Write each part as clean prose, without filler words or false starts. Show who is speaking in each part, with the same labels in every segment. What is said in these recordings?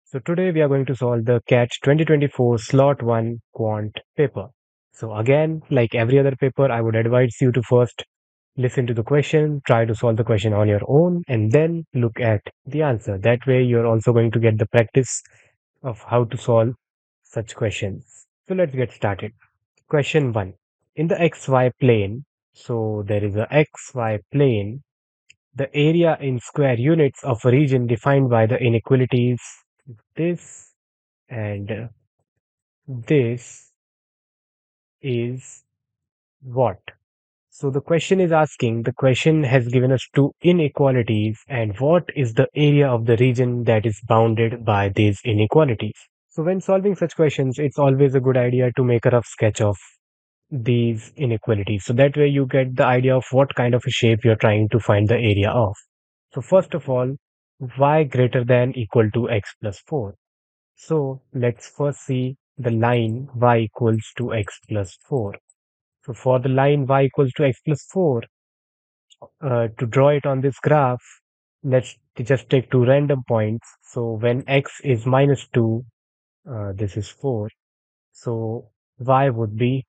Speaker 1: So today we are going to solve the Catch 2024 Slot 1 Quant paper. So again, like every other paper, I would advise you to first listen to the question, try to solve the question on your own, and then look at the answer. That way you're also going to get the practice of how to solve such questions. So let's get started. Question 1. In the XY plane, so there is a XY plane, the area in square units of a region defined by the inequalities this and this is what? So the question is asking, the question has given us two inequalities and what is the area of the region that is bounded by these inequalities? So when solving such questions, it's always a good idea to make a rough sketch of these inequalities. So that way you get the idea of what kind of a shape you're trying to find the area of. So first of all, y greater than equal to x plus 4. So let's first see the line y equals to x plus 4. So for the line y equals to x plus 4, to draw it on this graph, let's just take two random points. So when x is minus 2, this is 4. So y would be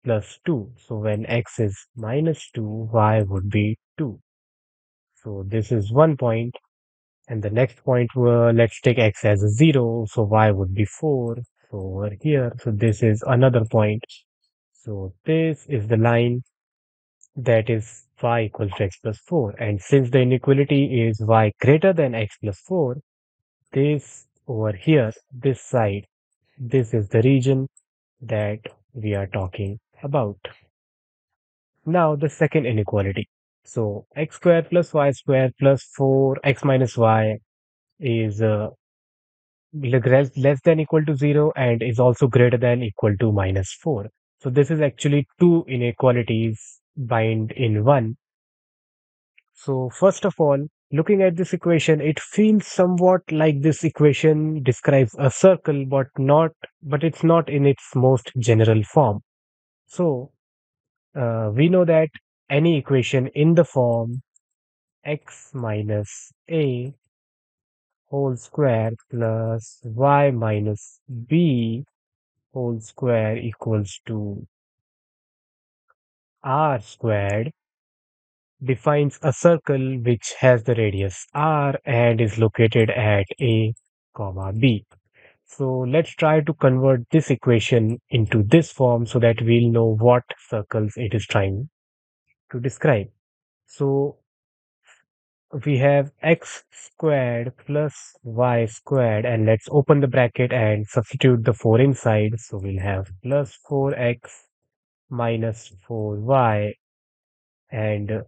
Speaker 1: plus 2. So when x is minus 2, y would be 2. So this is one point. And the next point, let's take x as a 0. So y would be 4. So over here, so this is another point. So this is the line that is y equals to x plus 4. And since the inequality is y greater than x plus 4, this over here, this side, this is the region that we are talking about. Now the second inequality. So x squared plus y squared plus 4x minus y is less than equal to 0 and is also greater than equal to minus 4. So this is actually two inequalities bind in one. So first of all, looking at this equation, it feels somewhat like this equation describes a circle, but it's not in its most general form. So we know that any equation in the form x minus a whole square plus y minus b whole square equals to r squared defines a circle which has the radius r and is located at a comma b. So let's try to convert this equation into this form so that we'll know what circles it is trying to describe. So we have x squared plus y squared, and let's open the bracket and substitute the 4 inside. So we'll have plus 4x minus 4y, and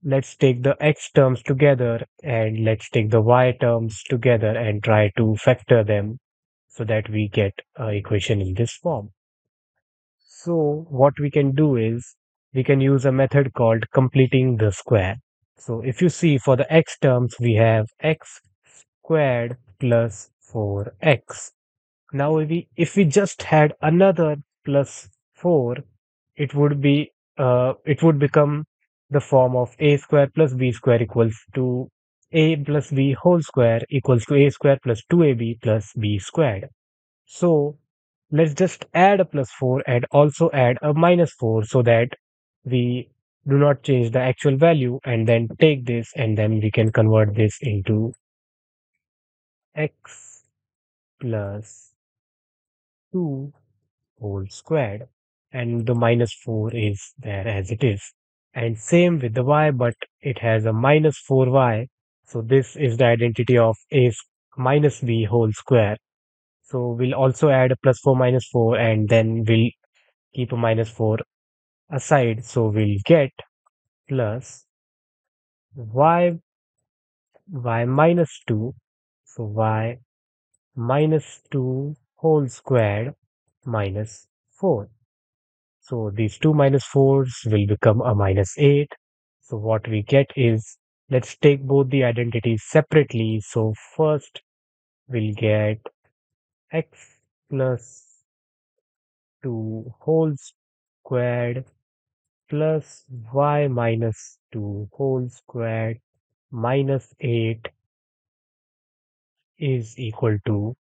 Speaker 1: let's take the x terms together and let's take the y terms together and try to factor them so that we get an equation in this form. So what we can do is we can use a method called completing the square. So if you see, for the x terms, we have x squared plus 4x. Now if we just had another plus 4, it would be it would become the form of a square plus b square equals to a plus b whole square equals to a square plus 2ab plus b squared. So let's just add a plus 4 and also add a minus 4 so that we do not change the actual value, and then take this and then we can convert this into x plus 2 whole squared, and the minus 4 is there as it is. And same with the y, but it has a minus 4y. So this is the identity of a minus b whole square. So we'll also add a plus 4 minus 4 and then we'll keep a minus 4 aside. So we'll get plus y minus 2. So y minus 2 whole squared minus 4. So these two minus 4s will become a minus 8. So what we get is, let's take both the identities separately. So first we'll get x plus 2 whole squared plus y minus 2 whole squared minus 8 is equal to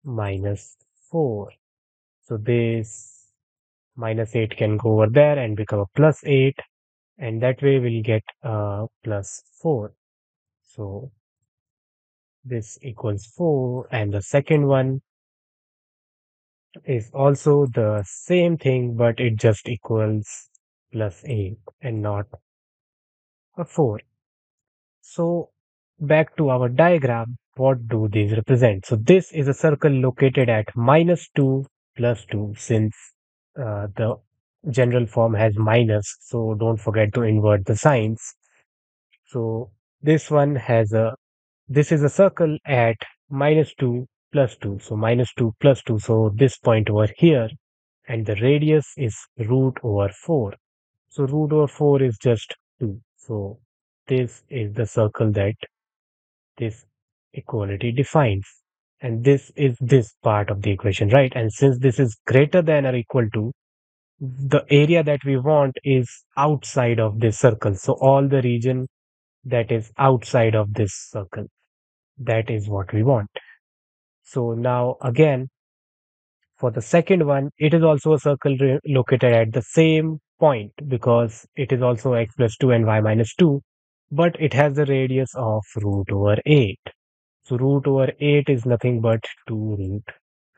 Speaker 1: minus 4. So this minus 8 can go over there and become a plus 8, and that way we'll get plus 4. So this equals 4, and the second one is also the same thing, but it just equals plus 8 and not a 4. So back to our diagram, what do these represent? So this is a circle located at minus 2 plus 2, since the general form has minus, so don't forget to invert the signs. So this one has a, this is a circle at minus 2 plus 2. So minus 2 plus 2. So this point over here, and the radius is root over 4. So root over 4 is just 2. So this is the circle that this equality defines. And this is this part of the equation, right? And since this is greater than or equal to, the area that we want is outside of this circle. So all the region that is outside of this circle, that is what we want. So now again, for the second one, it is also a circle located at the same point, because it is also x plus 2 and y minus 2, but it has the radius of root over 8. So root over 8 is nothing but 2 root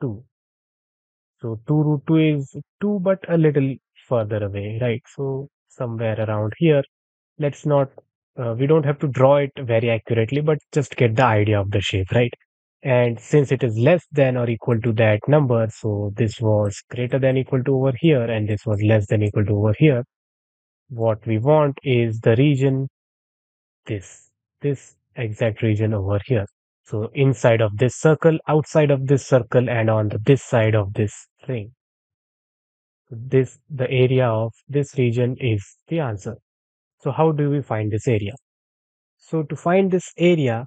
Speaker 1: 2. So 2 root 2 is 2, but a little further away, right? So somewhere around here. Let's not, we don't have to draw it very accurately, but just get the idea of the shape, right? And since it is less than or equal to that number, so this was greater than equal to over here, and this was less than equal to over here. What we want is the region, this, this exact region over here. So inside of this circle, outside of this circle, and on this side of this ring. This, the area of this region is the answer. So how do we find this area? So to find this area,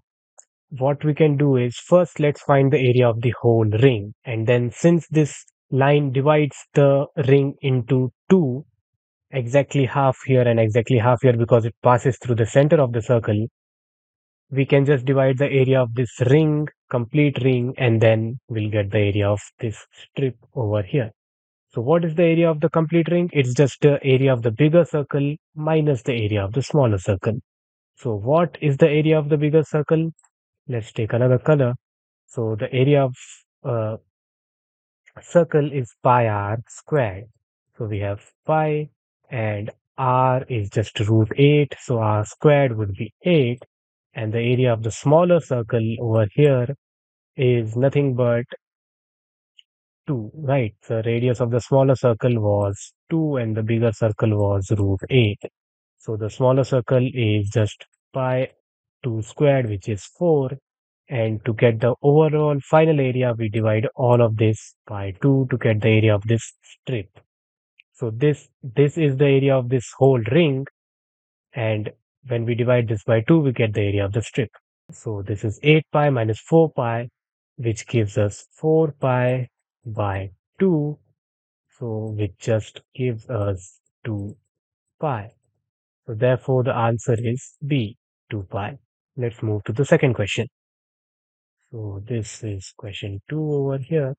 Speaker 1: what we can do is first let's find the area of the whole ring. And then since this line divides the ring into two, exactly half here and exactly half here, because it passes through the center of the circle, we can just divide the area of this ring, complete ring, and then we'll get the area of this strip over here. So what is the area of the complete ring? It's just the area of the bigger circle minus the area of the smaller circle. So what is the area of the bigger circle? Let's take another color. So the area of uh, circle is pi r squared. So we have pi, and r is just root 8. So r squared would be 8. And the area of the smaller circle over here is nothing but 2, right? The radius of the smaller circle was 2 and the bigger circle was root 8. So the smaller circle is just pi 2 squared, which is 4. And to get the overall final area, we divide all of this by 2 to get the area of this strip. So this is the area of this whole ring. And when we divide this by 2, we get the area of the strip. So this is 8 pi minus 4 pi, which gives us 4 pi by 2. So which just gives us 2 pi. So therefore the answer is B, 2 pi. Let's move to the second question. So this is question 2 over here.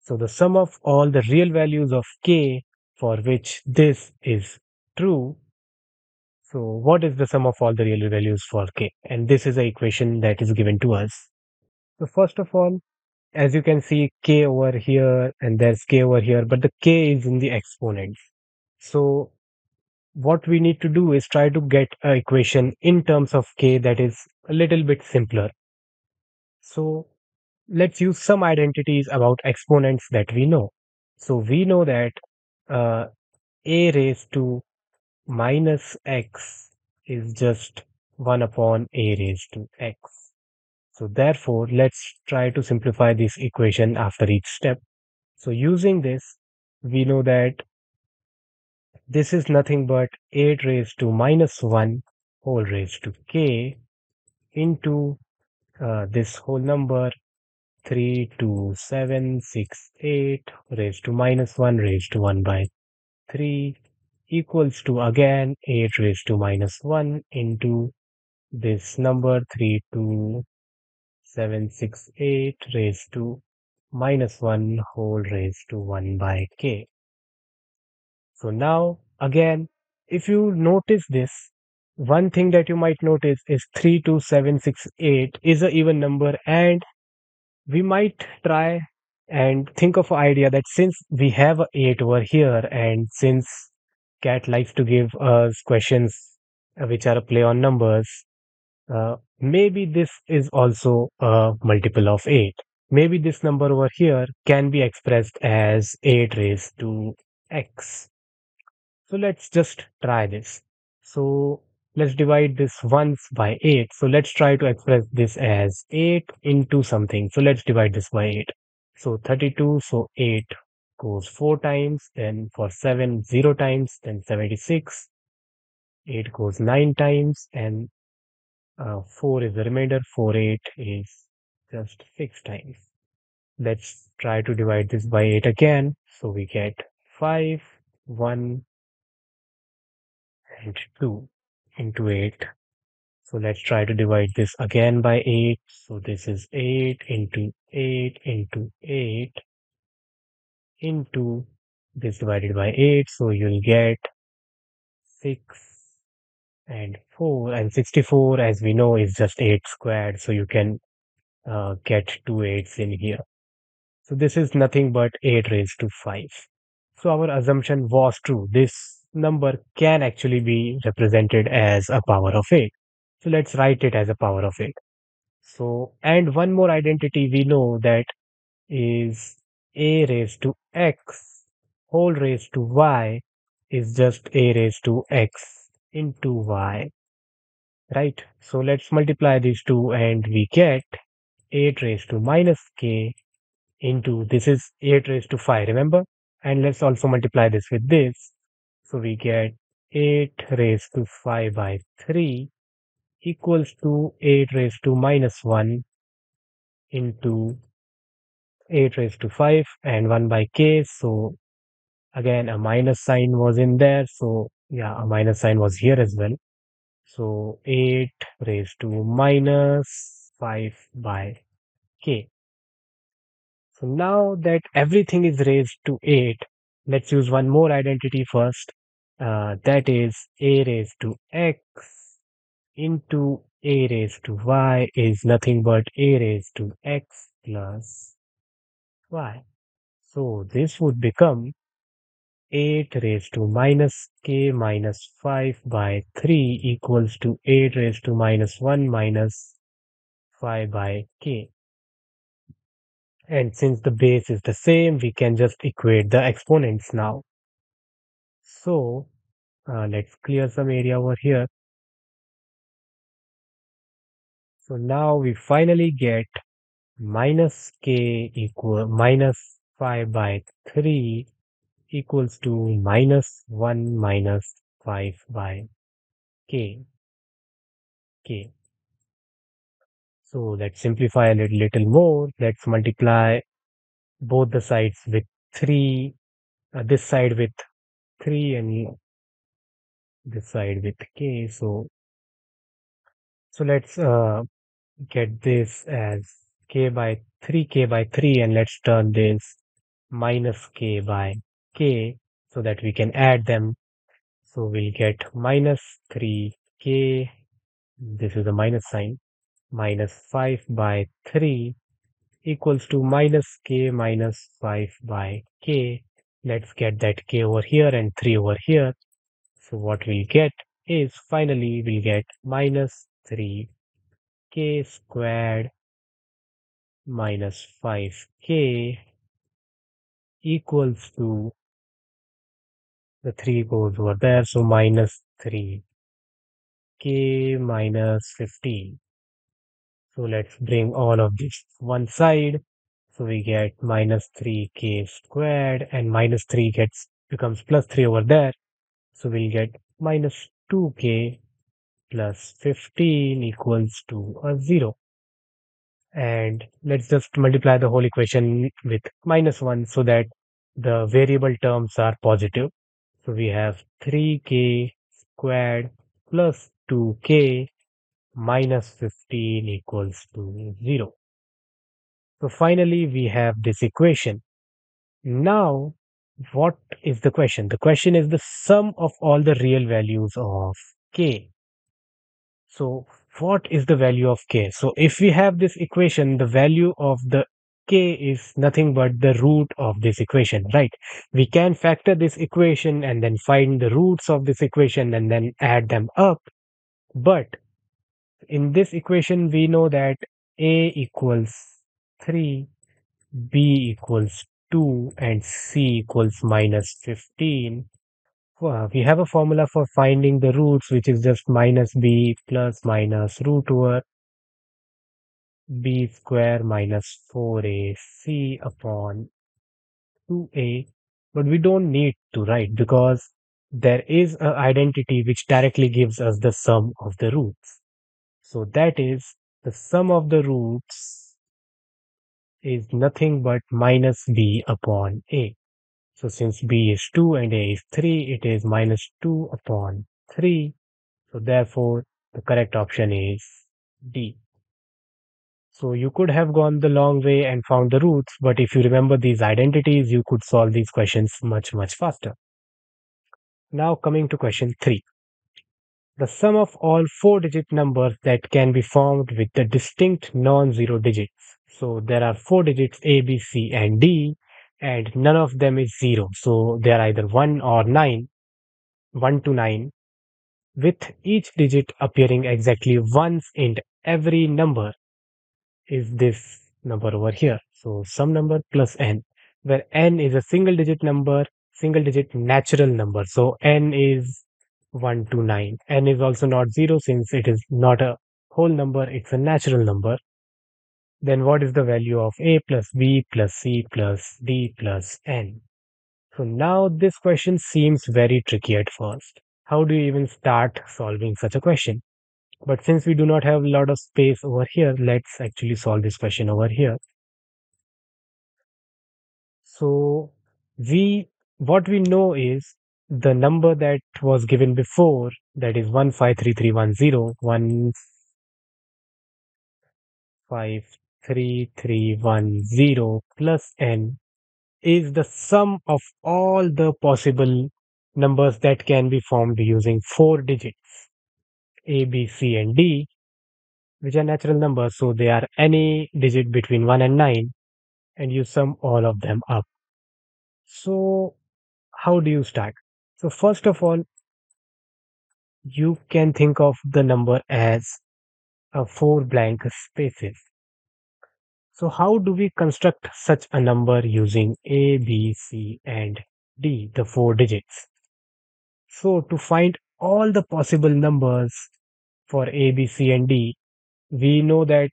Speaker 1: So the sum of all the real values of k for which this is true. So what is the sum of all the real values for k? And this is the equation that is given to us. So first of all, as you can see, k over here and there's k over here, but the k is in the exponents. So what we need to do is try to get an equation in terms of k that is a little bit simpler. So let's use some identities about exponents that we know. So we know that uh, a raised to minus x is just 1 upon a raised to x. So therefore, let's try to simplify this equation after each step. So using this, we know that this is nothing but 8 raised to minus 1 whole raised to k into this whole number 32768 raised to minus 1 raised to 1 by 3 equals to again 8 raised to minus 1 into this number 768 raised to minus 1 whole raised to 1 by k. So now again, if you notice this, one thing that you might notice is 32768 is an even number, and we might try and think of an idea that since we have a 8 over here, and since cat likes to give us questions which are a play on numbers, maybe this is also a multiple of 8. Maybe this number over here can be expressed as 8 raised to x. So let's just try this. So let's divide this once by 8. So let's try to express this as 8 into something. So let's divide this by 8. So 32, so 8 goes 4 times, then for 7, 0 times, then 76. 8 goes 9 times, and 4 is the remainder. 4, 8 is just 6 times. Let's try to divide this by 8 again. So we get 5, 1, and 2 into 8. So let's try to divide this again by 8. So this is 8 into 8 into 8 into this divided by 8. So you'll get 6 and 4, and 64, as we know, is just 8 squared. So you can get two eights in here. So this is nothing but 8 raised to 5. So our assumption was true. This number can actually be represented as a power of 8. So let's write it as a power of 8. So, and one more identity we know that is a raised to x whole raised to y is just a raised to x into y, right? So let's multiply these two and we get 8 raised to minus k into this is 8 raised to 5, remember? And let's also multiply this with this. So we get 8 raised to 5 by 3 equals to 8 raised to minus 1 into 8 raised to 5 and 1 by k. So again, a minus sign was in there. So yeah, a minus sign was here as well. So 8 raised to minus 5 by k. So now that everything is raised to 8, let's use one more identity first. That is a raised to x into a raised to y is nothing but a raised to x plus y. So this would become 8 raised to minus k minus 5 by 3 equals to 8 raised to minus 1 minus 5 by k. And since the base is the same, we can just equate the exponents now. So let's clear some area over here. So now we finally get minus k equal minus 5 by 3 equals to minus 1 minus 5 by k. So let's simplify a little more. Let's multiply both the sides with 3, this side with 3 and this side with k. So let's get this as k by 3, and let's turn this minus k by k so that we can add them. So we'll get minus 3k, this is a minus sign, minus 5 by 3 equals to minus k minus 5 by k. Let's get that k over here and 3 over here. So what we'll get is finally we'll get minus 3k squared minus 5k equals to, the 3 goes over there, so minus 3k minus 15. So let's bring all of this one side. So we get minus 3k squared, and minus 3 becomes plus 3 over there. So we'll get minus 2k plus 15 equals to a 0. And let's just multiply the whole equation with minus 1 so that the variable terms are positive. So we have 3k squared plus 2k minus 15 equals to 0. So finally, we have this equation. Now, what is the question? The question is the sum of all the real values of k. So, what is the value of k? So, if we have this equation, the value of the k is nothing but the root of this equation, right? We can factor this equation and then find the roots of this equation and then add them up. But in this equation, we know that a equals 3, b equals 2, and c equals minus 15. We have a formula for finding the roots, which is just minus b plus minus root over b square minus 4ac upon 2a. But we don't need to, right? Because there is an identity which directly gives us the sum of the roots. So that is the sum of the roots is nothing but minus b upon a. So since b is 2 and a is 3, it is minus 2 upon 3. So therefore, the correct option is D. So you could have gone the long way and found the roots, but if you remember these identities, you could solve these questions much, much faster. Now coming to question 3. The sum of all four-digit numbers that can be formed with the distinct non-zero digits. So there are four digits A, B, C, and D, and none of them is zero. So they are either 1 or 9, 1 to 9, with each digit appearing exactly once in every number is this number over here. So some number plus n, where n is a single digit number, single digit natural number. So n is 1 to 9. N is also not 0 since it is not a whole number, it's a natural number. Then what is the value of a plus b plus c plus d plus n? So now this question seems very tricky at first. How do you even start solving such a question? But since we do not have a lot of space over here, let's actually solve this question over here. So we what we know is the number that was given before, that is 153310, 153310 plus n is the sum of all the possible numbers that can be formed using four digits A, B, C, and D, which are natural numbers. So they are any digit between 1 and 9, and you sum all of them up. So, how do you start? So, first of all, you can think of the number as four blank spaces. So, how do we construct such a number using A, B, C, and D, the four digits? So, to find all the possible numbers for A, B, C, and D, we know that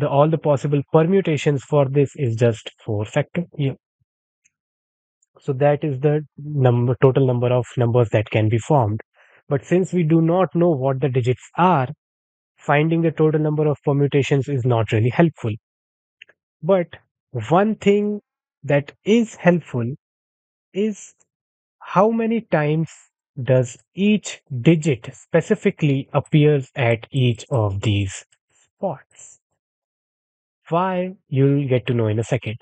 Speaker 1: all the possible permutations for this is just 4 factorial. So that is the total number of numbers that can be formed. But since we do not know what the digits are, finding the total number of permutations is not really helpful. But one thing that is helpful is how many times does each digit specifically appears at each of these spots. Why, you'll get to know in a second.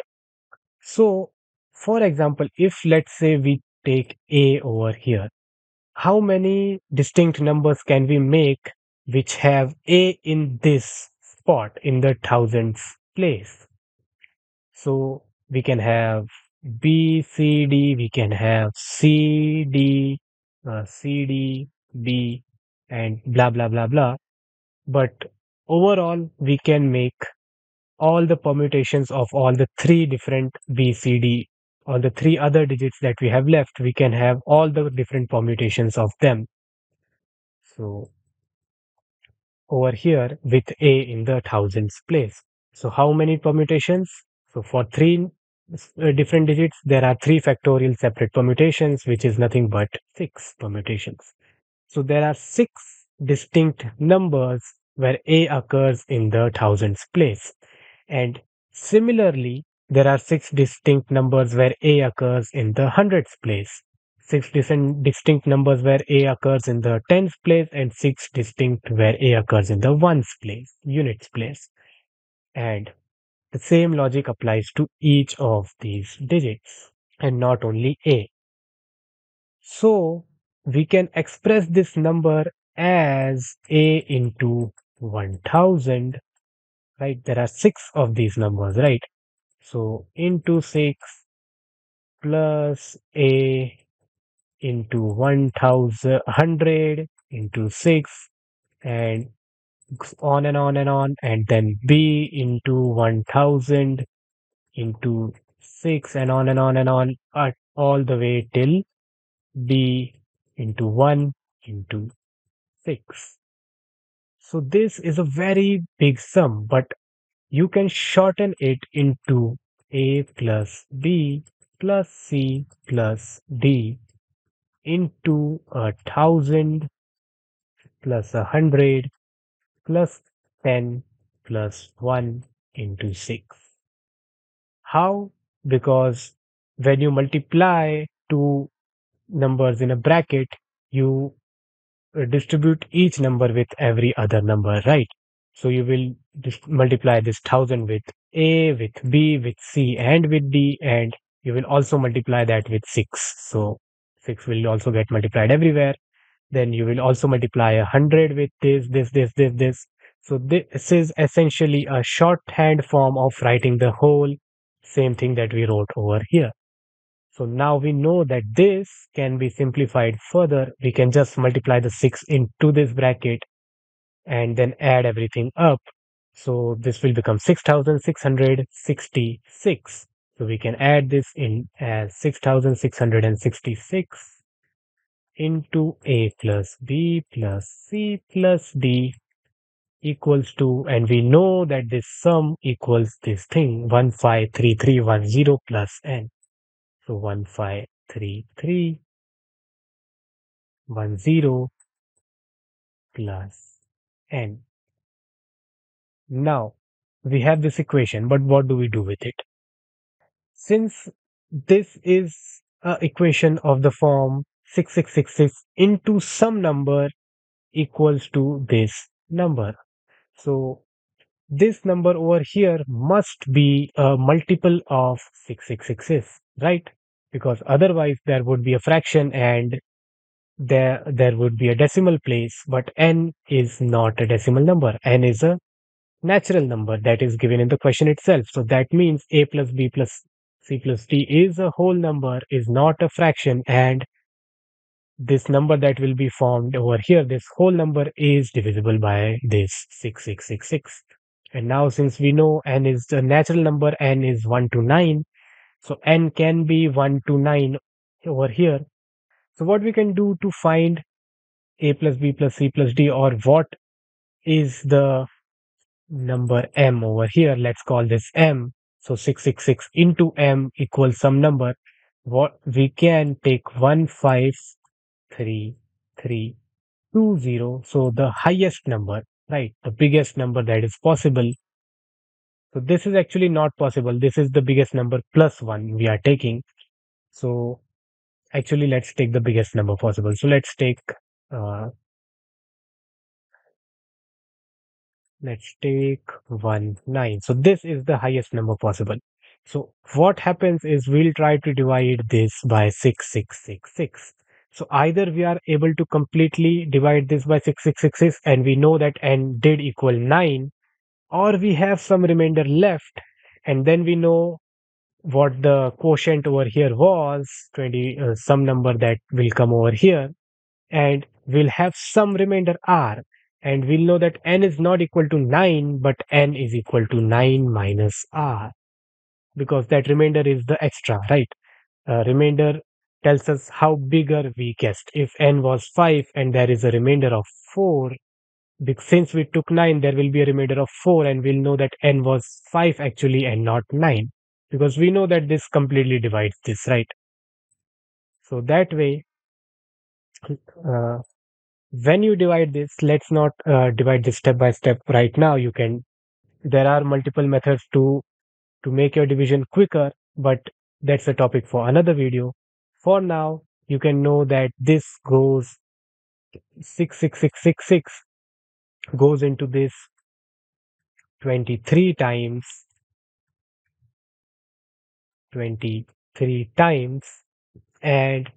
Speaker 1: So, for example, if let's say we take A over here, how many distinct numbers can we make which have A in this spot in the thousands place? So we can have B, C, D, we can have C, D, C, D, B, and blah, blah, blah, blah. But overall, we can make all the permutations of all the three different B, C, D, all the three other digits that we have left, we can have all the different permutations of them. So over here with A in the thousands place. So how many permutations? So for three different digits, there are 3 factorial separate permutations, which is nothing but 6 permutations. So there are 6 distinct numbers where A occurs in the thousands place. And similarly, there are 6 distinct numbers where A occurs in the hundreds place. Six distinct numbers where A occurs in the tens place, and 6 distinct where A occurs in the ones place, units place. And The same logic applies to each of these digits and not only A. So we can express this number as A into 1000, right? There are six of these numbers, right? So into 6 plus A into 1000 into 6 and on and on and on, and then B into 1000 into 6 and on and on and on, all the way till B into 1 into 6. So this is a very big sum, but you can shorten it into A plus B plus C plus D into 1000 plus 100 plus 10 plus 1 into 6. How? Because when you multiply two numbers in a bracket, you distribute each number with every other number, right? So you will multiply this 1000 with A, with B, with C, and with D, and you will also multiply that with 6. So 6 will also get multiplied everywhere. Then you will also multiply 100 with this. So this is essentially a shorthand form of writing the whole same thing that we wrote over here. So now we know that this can be simplified further. We can just multiply the 6 into this bracket and then add everything up. So this will become 6666. So we can add this in as 6666 into A plus B plus C plus D equals to, and we know that this sum equals this thing 153310 plus n. So 153310 plus n. Now we have this equation, but what do we do with it? Since this is a equation of the form 6666 into some number equals to this number. So this number over here must be a multiple of 666, right? Because otherwise there would be a fraction and there would be a decimal place, but n is not a decimal number. N is a natural number that is given in the question itself. So that means A plus B plus C plus D is a whole number, is not a fraction, and this number that will be formed over here, this whole number is divisible by this 6666. And now since we know n is the natural number, n is 1 to 9, so n can be 1 to 9 over here. So what we can do to find A plus B plus C plus D, or what is the number m over here, let's call this m. So 666 into m equals some number. What we can take 153320. So the highest number, right? The biggest number that is possible. So this is actually not possible. This is the biggest number plus 1 we are taking. So actually, let's take the biggest number possible. So uh, let's take 19. So this is the highest number possible. So what happens is we'll try to divide this by 6666. So either we are able to completely divide this by 6666 and we know that n did equal 9, or we have some remainder left and then we know what the quotient over here was 20, some number that will come over here, and we'll have some remainder r, and we'll know that n is not equal to 9 but n is equal to 9 minus r, because that remainder is the extra, right? Remainder tells us how bigger we guessed. If n was 5 and there is a remainder of 4, since we took 9, there will be a remainder of 4, and we'll know that n was 5 actually and not 9, because we know that this completely divides this, right? So that way, uh, when you divide this, let's not divide this step by step right now. You can, there are multiple methods to make your division quicker, but that's a topic for another video. For now, you can know that this goes 66666 goes into this 23 times, 23 times, and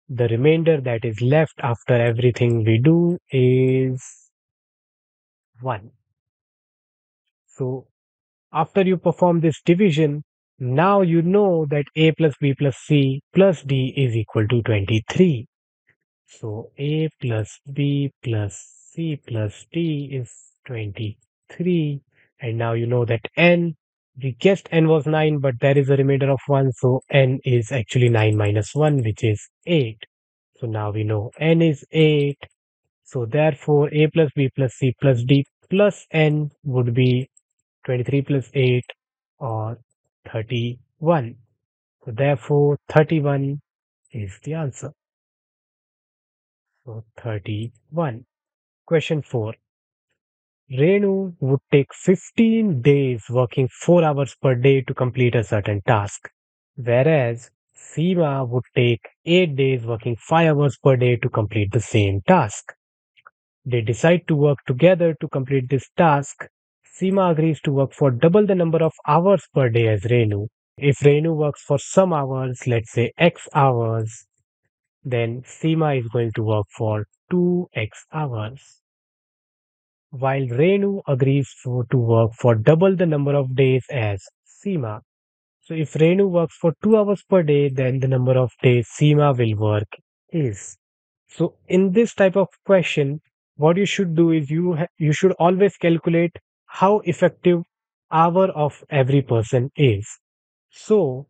Speaker 1: the remainder that is left after everything we do is 1. So after you perform this division, now you know that a plus b plus c plus d is equal to 23. So a plus b plus c plus d is 23. And now you know that n, we guessed n was 9, but there is a remainder of 1. So n is actually 9 minus 1, which is 8. So now we know n is 8. So therefore a plus b plus c plus d plus n would be 23 plus 8 or 31. So therefore 31 is the answer. So 31. Question 4. Renu would take 15 days working 4 hours per day to complete a certain task, whereas Seema would take 8 days working 5 hours per day to complete the same task. They decide to work together to complete this task. Seema agrees to work for double the number of hours per day as Renu. If Renu works for some hours, let's say X hours, then Seema is going to work for 2x hours. While Renu agrees to work for double the number of days as Seema. So if Renu works for 2 hours per day, then the number of days Seema will work is. So in this type of question, what you should do is you should always calculate how effective hour of every person is. So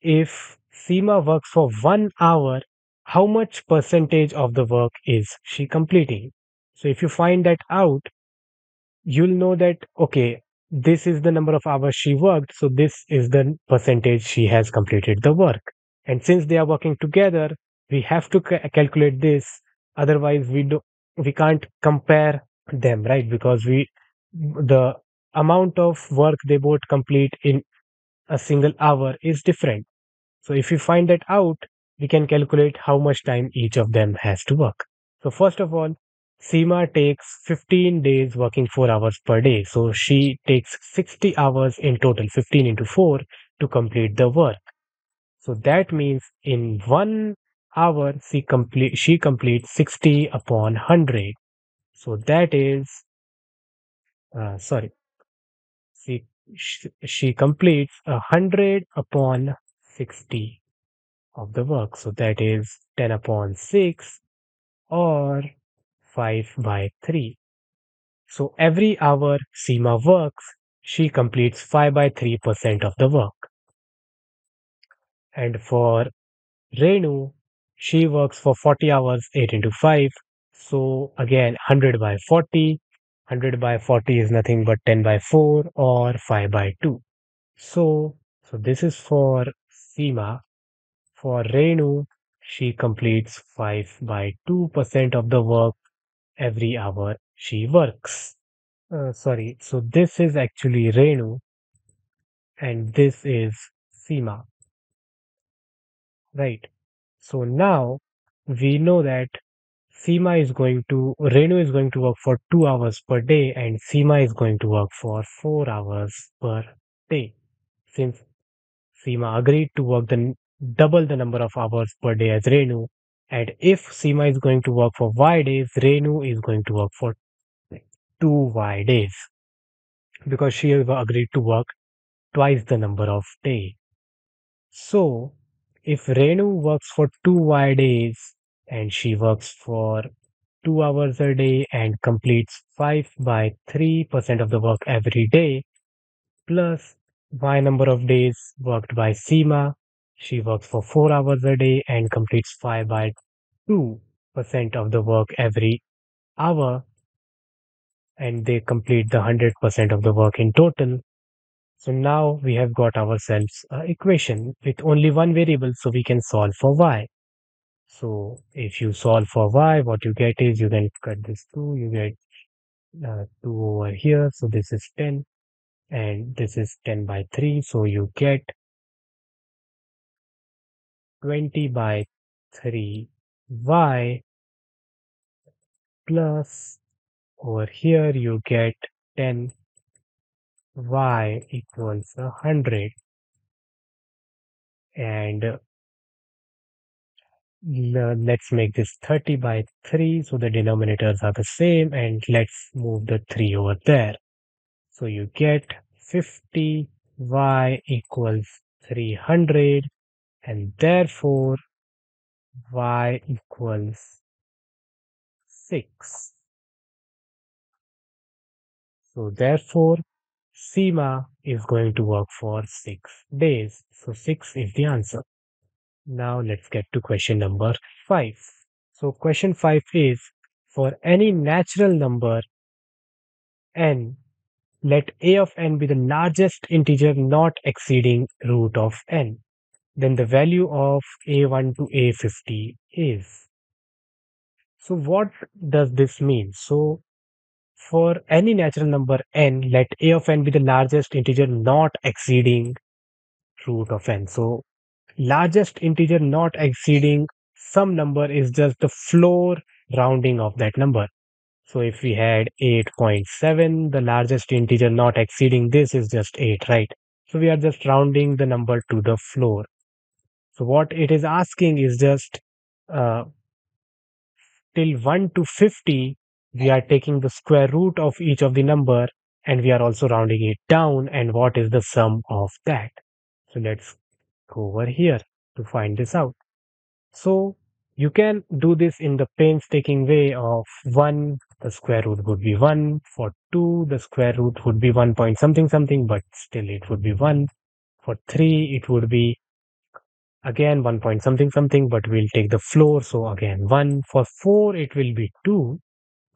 Speaker 1: if Seema works for 1 hour, how much percentage of the work is she completing? So if you find that out, you'll know that okay, this is the number of hours she worked, so this is the percentage she has completed the work. And since they are working together, we have to calculate this. Otherwise we can't compare them, right? Because we the amount of work they both complete in a single hour is different. So if we find that out, we can calculate how much time each of them has to work. So first of all, Seema takes 15 days working 4 hours per day. So she takes 60 hours in total, 15 into 4 to complete the work. So that means in 1 hour, she completes 60 upon 100. So that is, sorry, she, she completes 100 upon 60 of the work. So that is 10 upon 6 or 5 by 3. So every hour Seema works, she completes 5 by 3% of the work. And for Renu, she works for 40 hours, 8 into 5. So again, 100 by 40. 100 by 40 is nothing but 10 by 4 or 5 by 2. So this is for Seema. For Renu, she completes 5 by 2% of the work every hour she works. Sorry, so this is actually Renu and this is Seema, right? So now we know that Renu is going to work for 2 hours per day and Seema is going to work for 4 hours per day. Since Seema agreed to work double the number of hours per day as Renu. And if Seema is going to work for Y days, Renu is going to work for 2Y days because she has agreed to work twice the number of days. So if Renu works for 2Y days and she works for 2 hours a day and completes 5 by 3% of the work every day, plus Y number of days worked by Seema. She works for 4 hours a day and completes 5 by 2% of the work every hour, and they complete the 100% of the work in total. So now we have got ourselves an equation with only one variable, so we can solve for y. So if you solve for y, what you get is you can cut this 2, you get 2 over here, so this is 10, and this is 10 by 3, so you get 20 by 3 y plus over here you get 10 y equals 100. And let's make this 30 by 3 so the denominators are the same, and let's move the 3 over there. So you get 50y equals 300, and therefore y equals 6. So therefore Seema is going to work for 6 days. So 6 is the answer. Now let's get to question number 5. So question 5 is, for any natural number n, let a of n be the largest integer not exceeding root of n. Then the value of a1 to a50 is. So what does this mean? So for any natural number n, let a of n be the largest integer not exceeding root of n. So largest integer not exceeding some number is just the floor rounding of that number. So if we had 8.7, the largest integer not exceeding this is just 8, right? So we are just rounding the number to the floor. So what it is asking is just uh, till 1 to 50, we are taking the square root of each of the number, and we are also rounding it down. And what is the sum of that? So let's go over here to find this out. So you can do this in the painstaking way of 1, the square root would be 1. For 2, the square root would be 1 point something something, but still it would be 1. For 3, it would be again 1 point something something, but we'll take the floor. So again 1. For 4, it will be 2.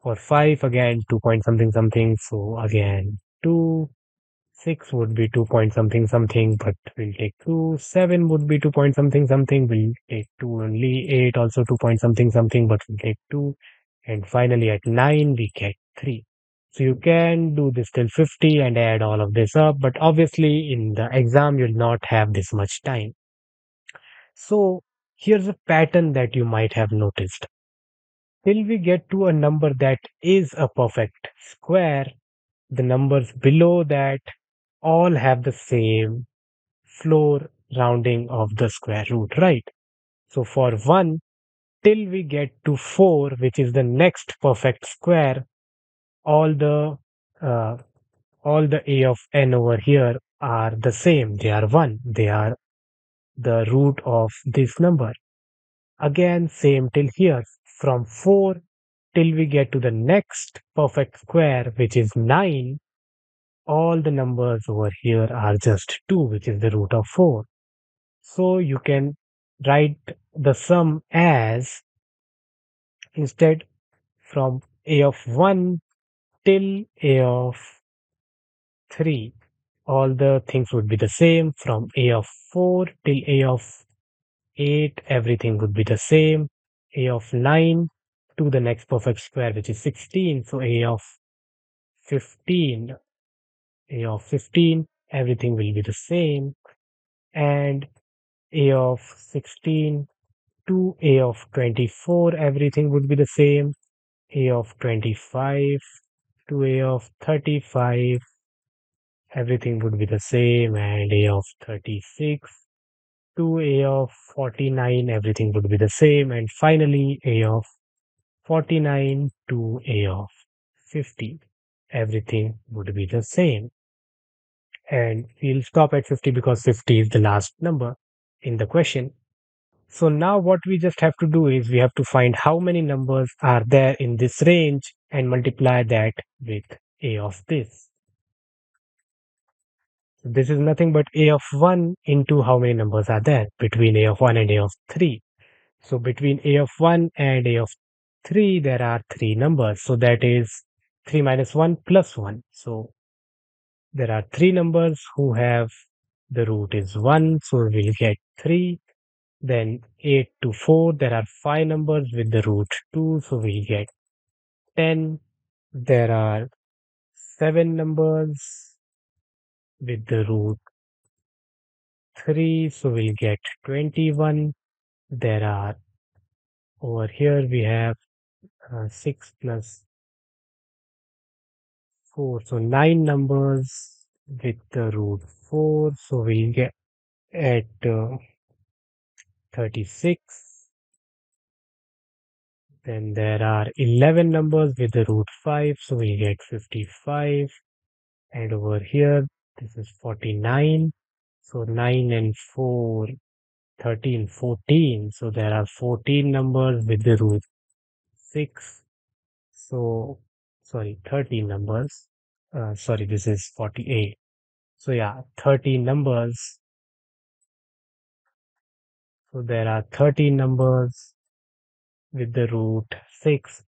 Speaker 1: For 5, again 2 point something something. So again 2. 6 would be 2 point something something, but we'll take 2. 7 would be 2 point something something. We'll take 2 only. 8 also 2 point something something, but we'll take 2. And finally at 9, we get 3. So you can do this till 50 and add all of this up, but obviously in the exam, you'll not have this much time. So here's a pattern that you might have noticed. Till we get to a number that is a perfect square, the numbers below that all have the same floor rounding of the square root, right? So for 1, till we get to 4, which is the next perfect square, all the uh, all the a of n over here are the same. They are 1. They are the root of this number. Again, same till here. From 4 till we get to the next perfect square, which is 9, all the numbers over here are just 2, which is the root of 4. So you can write the sum as, instead, from a of 1 till a of 3, all the things would be the same. From a of 4 till a of 8, everything would be the same. A of 9 to the next perfect square, which is 16. So a of 15, a of 15, everything will be the same. And a of 16 to a of 24, everything would be the same. A of 25 to a of 35, everything would be the same. And a of 36 to a of 49, everything would be the same. And finally, a of 49 to a of 50, everything would be the same. And we'll stop at 50 because 50 is the last number in the question. So now what we just have to do is we have to find how many numbers are there in this range and multiply that with a of this. So this is nothing but a of 1 into how many numbers are there between a of 1 and a of 3. So between a of 1 and a of 3, there are 3 numbers. So that is 3 minus 1 plus 1. So there are 3 numbers who have the root is 1. So we'll get 3. Then 8 to 4, there are 5 numbers with the root 2. So we'll get 10. There are 7 numbers with the root 3. So we'll get 21. There are, over here we have 6 plus 4. So 9 numbers with the root 4. So we'll get at 36. Then there are 11 numbers with the root 5, so we get 55. And over here, this is 49. So 9 and 4, 13, 14. So there are 14 numbers with the root 6. So, sorry, 13 numbers. Sorry, this is 48. So yeah, 13 numbers. So there are 13 numbers with the root 6.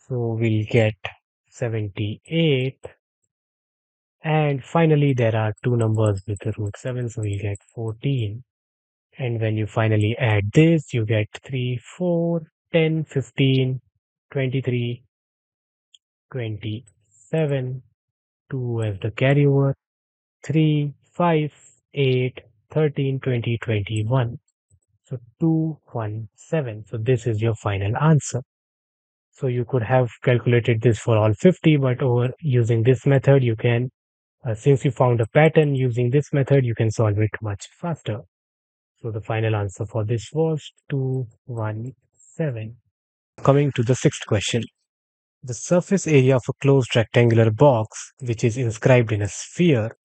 Speaker 1: So we'll get 78. And finally, there are two numbers with the root 7. So we'll get 14. And when you finally add this, you get 3, 4, 10, 15, 23, 27, 2 as the carryover, 3, 5, 8, 13, 20, 21. So 217. So this is your final answer. So you could have calculated this for all 50, but over using this method, you can, since you found a pattern using this method, you can solve it much faster. So the final answer for this was 217. Coming to the sixth question. The surface area of a closed rectangular box, which is inscribed in a sphere.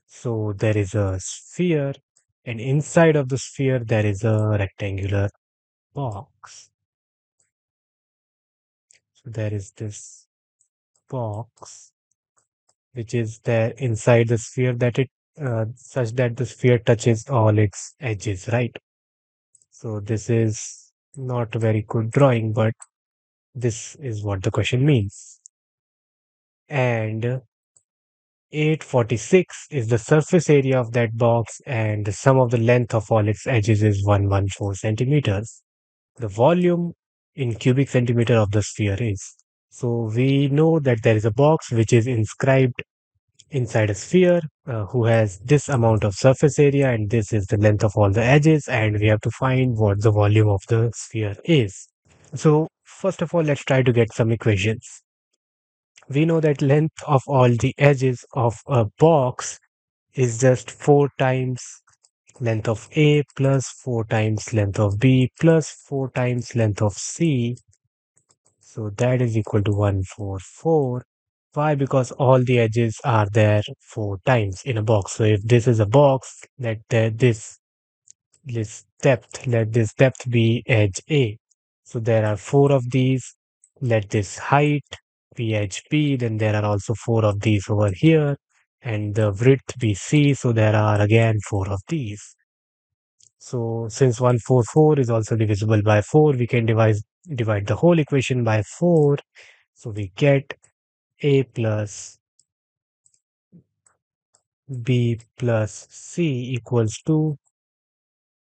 Speaker 1: So there is a sphere, and inside of the sphere, there is a rectangular box. So there is this box, which is there inside the sphere that it such that the sphere touches all its edges, right? So this is not a very good drawing, but this is what the question means. And 846 is the surface area of that box, and the sum of the length of all its edges is 114 centimeters. The volume in cubic centimeter of the sphere is. So we know that there is a box which is inscribed inside a sphere who has this amount of surface area, and this is the length of all the edges, and we have to find what the volume of the sphere is. So first of all, let's try to get some equations. We know that length of all the edges of a box is just 4 times length of A plus 4 times length of B plus 4 times length of C. So that is equal to 144. Why? Because all the edges are there 4 times in a box. So if this is a box, let this depth be edge A. So there are 4 of these. Let this height be edge B. Then there are also 4 of these over here. And the width be C. So there are again 4 of these. So since 144 is also divisible by 4, we can divide the whole equation by 4. So we get A plus B plus C equals to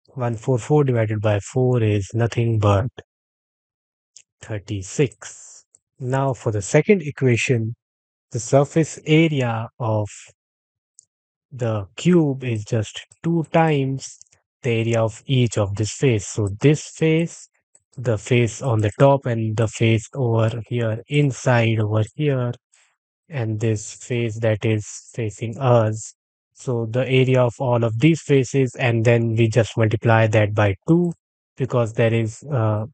Speaker 1: 144 divided by 4 is nothing but 36. Now for the second equation, the surface area of the cube is just 2 times the area of each of this face. So this face, the face on the top, and the face over here, inside over here, and this face that is facing us. So the area of all of these faces, and then we just multiply that by 2 because there are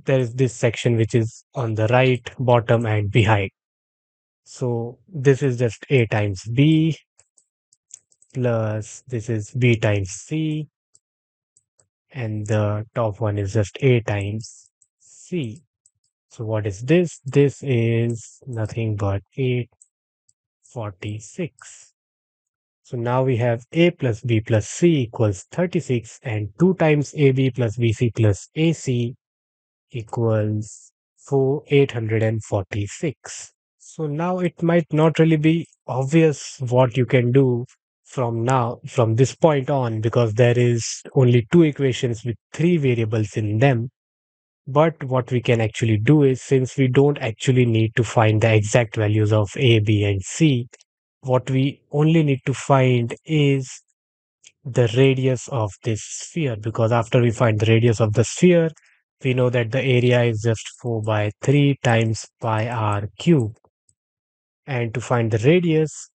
Speaker 1: there is this section which is on the right, bottom, and behind. So this is just A times B plus this is B times C, and the top one is just A times C. So what is this? This is nothing but 846. So now we have A plus B plus C equals 36, and 2 times AB plus BC plus AC equals 846. So now it might not really be obvious what you can do from this point on, because there is only two equations with three variables in them. But what we can actually do is, since we don't actually need to find the exact values of A, B, and C, what we only need to find is the radius of this sphere, because after we find the radius of the sphere, we know that the area is just 4 by 3 times pi r cube. And to find the radius,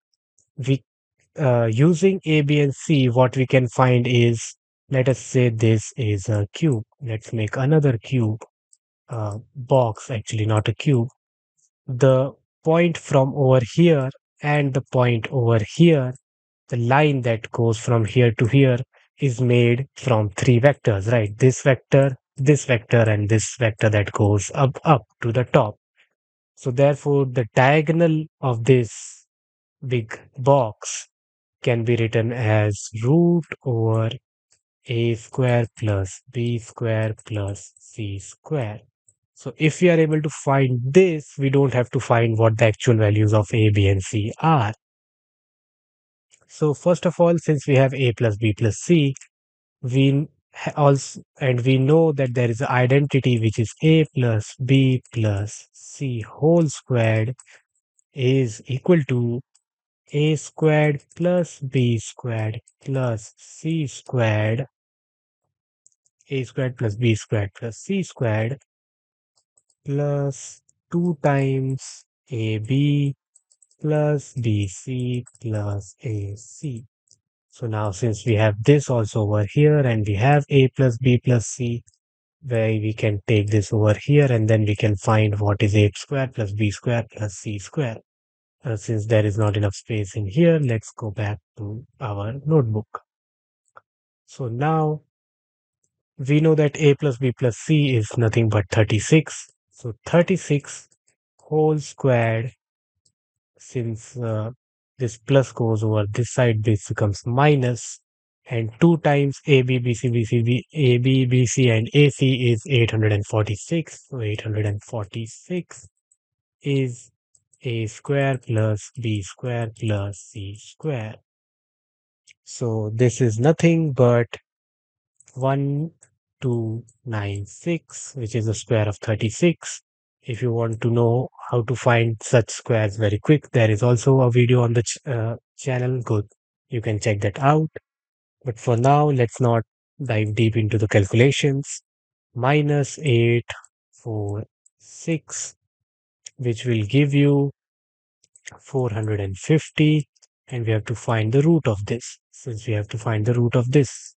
Speaker 1: we using A, B, and C, what we can find is Let us say this is a cube. Let's make another cube, box actually, not a cube. The point from over here and the point over here, the line that goes from here to here is made from three vectors, right? This vector, and this vector that goes up to the top. So therefore, the diagonal of this big box can be written as root over a square plus b square plus c square. So if we are able to find this, we don't have to find what the actual values of a, b, and c are. So first of all, since we have a plus b plus c, we also and we know that there is an identity which is a plus b plus c whole squared is equal to a squared plus b squared plus c squared, a squared plus b squared plus c squared plus 2 times ab plus bc plus ac. So now since we have this also over here and we have a plus b plus c, where we can take this over here and then we can find what is a squared plus b squared plus c squared. Since there is not enough space in here, let's go back to our notebook. So now we know that a plus b plus c is nothing but 36. So 36 whole squared, since this plus goes over this side, this becomes minus, and 2 times a b b c b c b a b b c and AC is 846. So 846 is a square plus b square plus c square. So this is nothing but 1296, which is the square of 36. If you want to know how to find such squares very quick, there is also a video on the channel. Good. You can check that out. But for now, let's not dive deep into the calculations. Minus 846, which will give you 450. And we have to find the root of this. Since we have to find the root of this,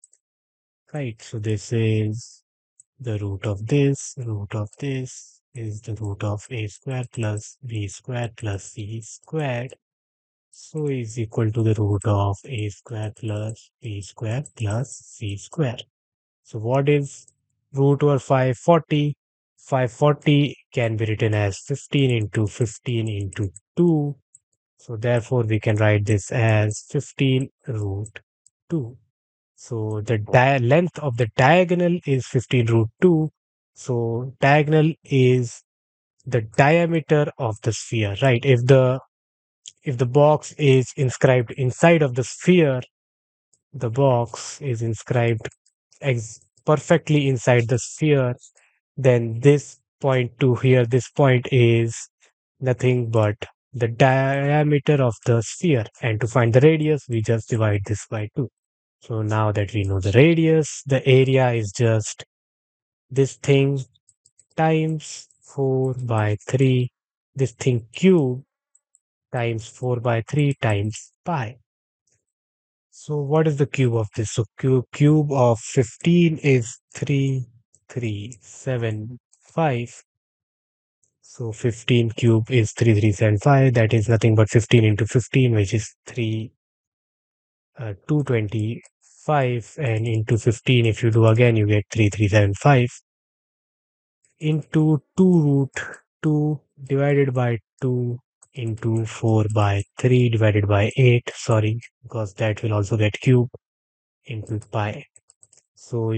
Speaker 1: right? So this is the root of this is the root of a squared plus b squared plus c squared. So is equal to the root of a squared plus b squared plus c squared. So what is root over 540? 540 can be written as 15 into 15 into 2. So therefore we can write this as 15 root 2. So the length of the diagonal is 15 root 2. So diagonal is the diameter of the sphere, right? If the box is inscribed inside of the sphere, the box is inscribed perfectly inside the sphere, then this point to here, this point is nothing but the diameter of the sphere. And to find the radius, we just divide this by 2. So now that we know the radius, the area is just this thing times 4 by 3, this thing cube times 4 by 3 times pi. So what is the cube of this? So cube of 15 is 3375. So 15 cube is 3375. That is nothing but 15 into 15, which is 225. And into 15, if you do again, you get 3375. Into 2 root 2 divided by 2 into 4 by 3 divided by 8. Sorry, because that will also get cube into pi. So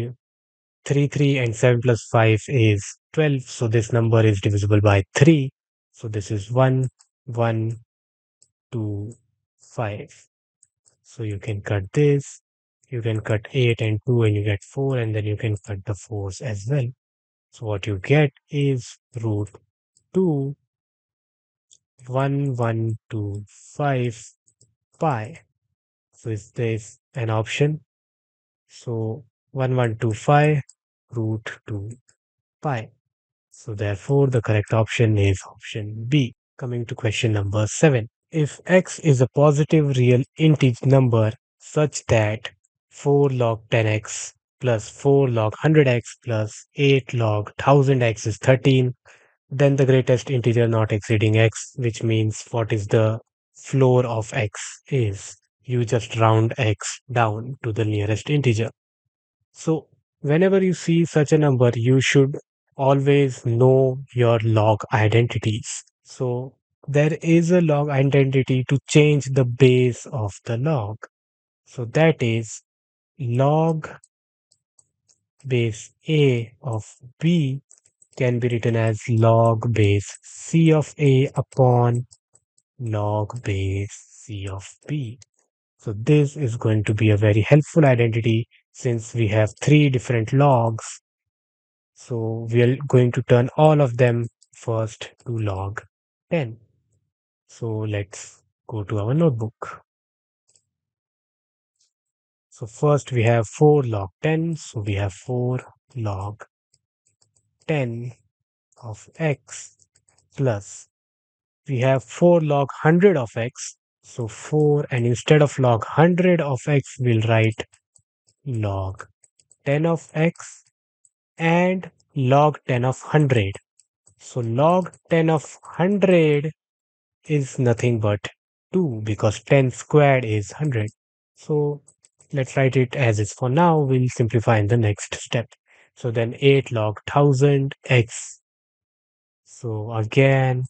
Speaker 1: 3 and 7 plus 5 is 12. So this number is divisible by 3. So this is 1, 1, 2, 5. So you can cut this. You can cut 8 and 2 and you get 4, and then you can cut the 4s as well. So what you get is root 2 1125 pi. So is this an option? So 1125 root 2 pi. So therefore the correct option is option B. Coming to question number 7. If x is a positive real integer number such that 4 log 10x plus 4 log 100x plus 8 log 1000x is 13. Then the greatest integer not exceeding x, which means what is the floor of x is. You just round x down to the nearest integer. So whenever you see such a number, you should always know your log identities. So there is a log identity to change the base of the log. So that is log base A of B can be written as log base C of A upon log base C of B. So this is going to be a very helpful identity since we have three different logs. So we are going to turn all of them first to log 10. So let's go to our notebook. So first we have 4 log 10. So we have 4 log 10 of x plus we have 4 log 100 of x. So 4 and instead of log 100 of x we'll write log 10 of x and log 10 of 100. So log 10 of 100 is nothing but 2 because 10 squared is 100. So let's write it as is for now. We'll simplify in the next step. So then 8 log 1000 x. So again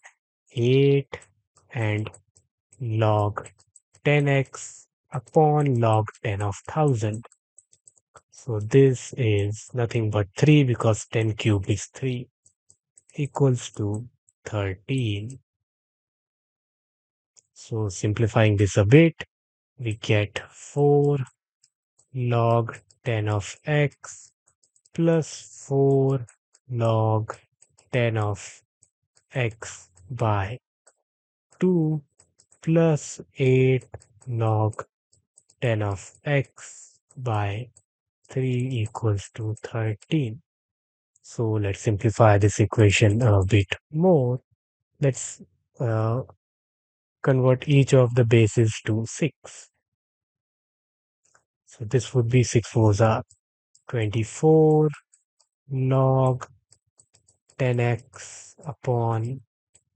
Speaker 1: 8 and log 10x upon log 10 of 1000. So this is nothing but 3 because 10 cubed is 3 equals to 13. So simplifying this a bit, we get 4 log 10 of x plus 4 log 10 of x by 2 plus 8 log 10 of x by 3 equals to 13. So let's simplify this equation a bit more. Let's uh, convert each of the bases to 6. So this would be 6 fours are 24 log 10x upon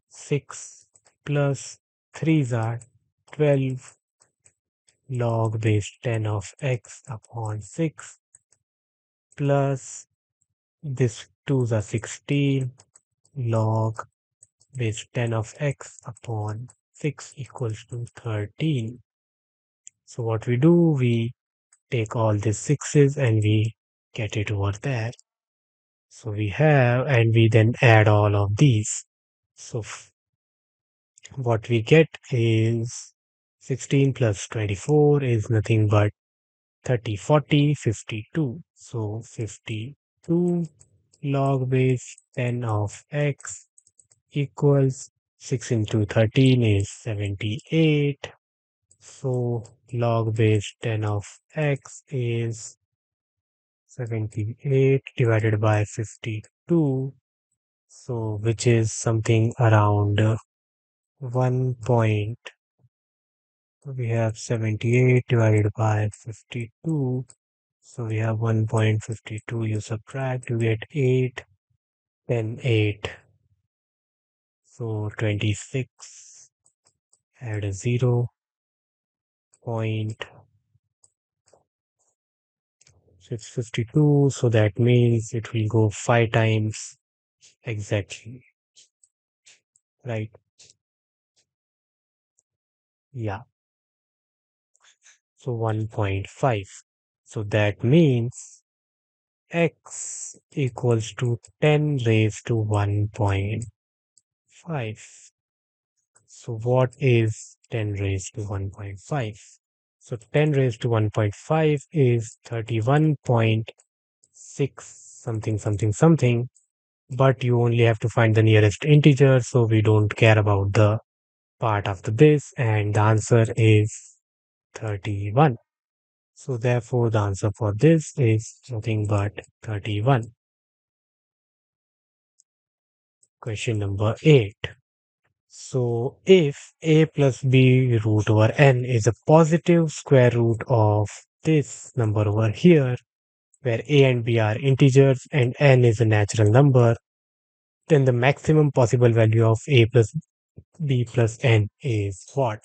Speaker 1: 6 plus 3s are 12 log base 10 of x upon 6 plus this 2s are 16 log base 10 of x upon 6 equals to 13. So what we do, we take all these 6's and we get it over there. So we have, and we then add all of these. So what we get is 16 plus 24 is nothing but 30, 40, 52. So 52 log base 10 of x equals 6 into 13 is 78. So log base 10 of x is 78 divided by 52. So which is something around 1 point. We have 78 divided by 52. So we have 1.52. You subtract, you get 8, then 8. So 26. Add a 0. Point. So it's 52. So that means it will go 5 times exactly. Right? Yeah. So 1.5. So that means x equals to 10 raised to 1.5. So what is 10 raised to 1.5? So 10 raised to 1.5 is 31.6 something something something, but you only have to find the nearest integer, so we don't care about the part after this, and the answer is 31. So therefore the answer for this is nothing but 31. Question number 8. So if a plus b root over n is a positive square root of this number over here, where a and b are integers and n is a natural number, then the maximum possible value of a plus b plus n is what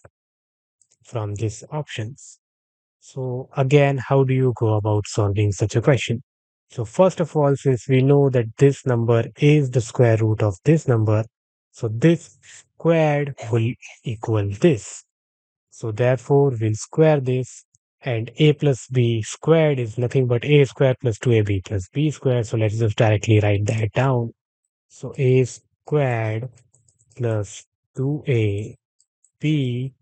Speaker 1: from these options? So again, how do you go about solving such a question? So first of all, since we know that this number is the square root of this number, so this squared will equal this. So therefore, we'll square this, and a plus b squared is nothing but a squared plus 2ab plus b squared. So let's just directly write that down. So a squared plus 2ab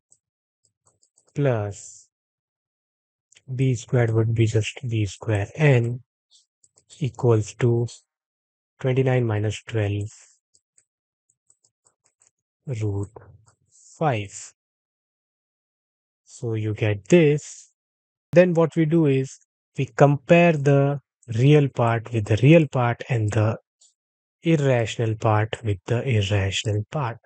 Speaker 1: plus b squared would be just b square n equals to 29 minus 12 root 5. So you get this. Then what we do is we compare the real part with the real part and the irrational part with the irrational part.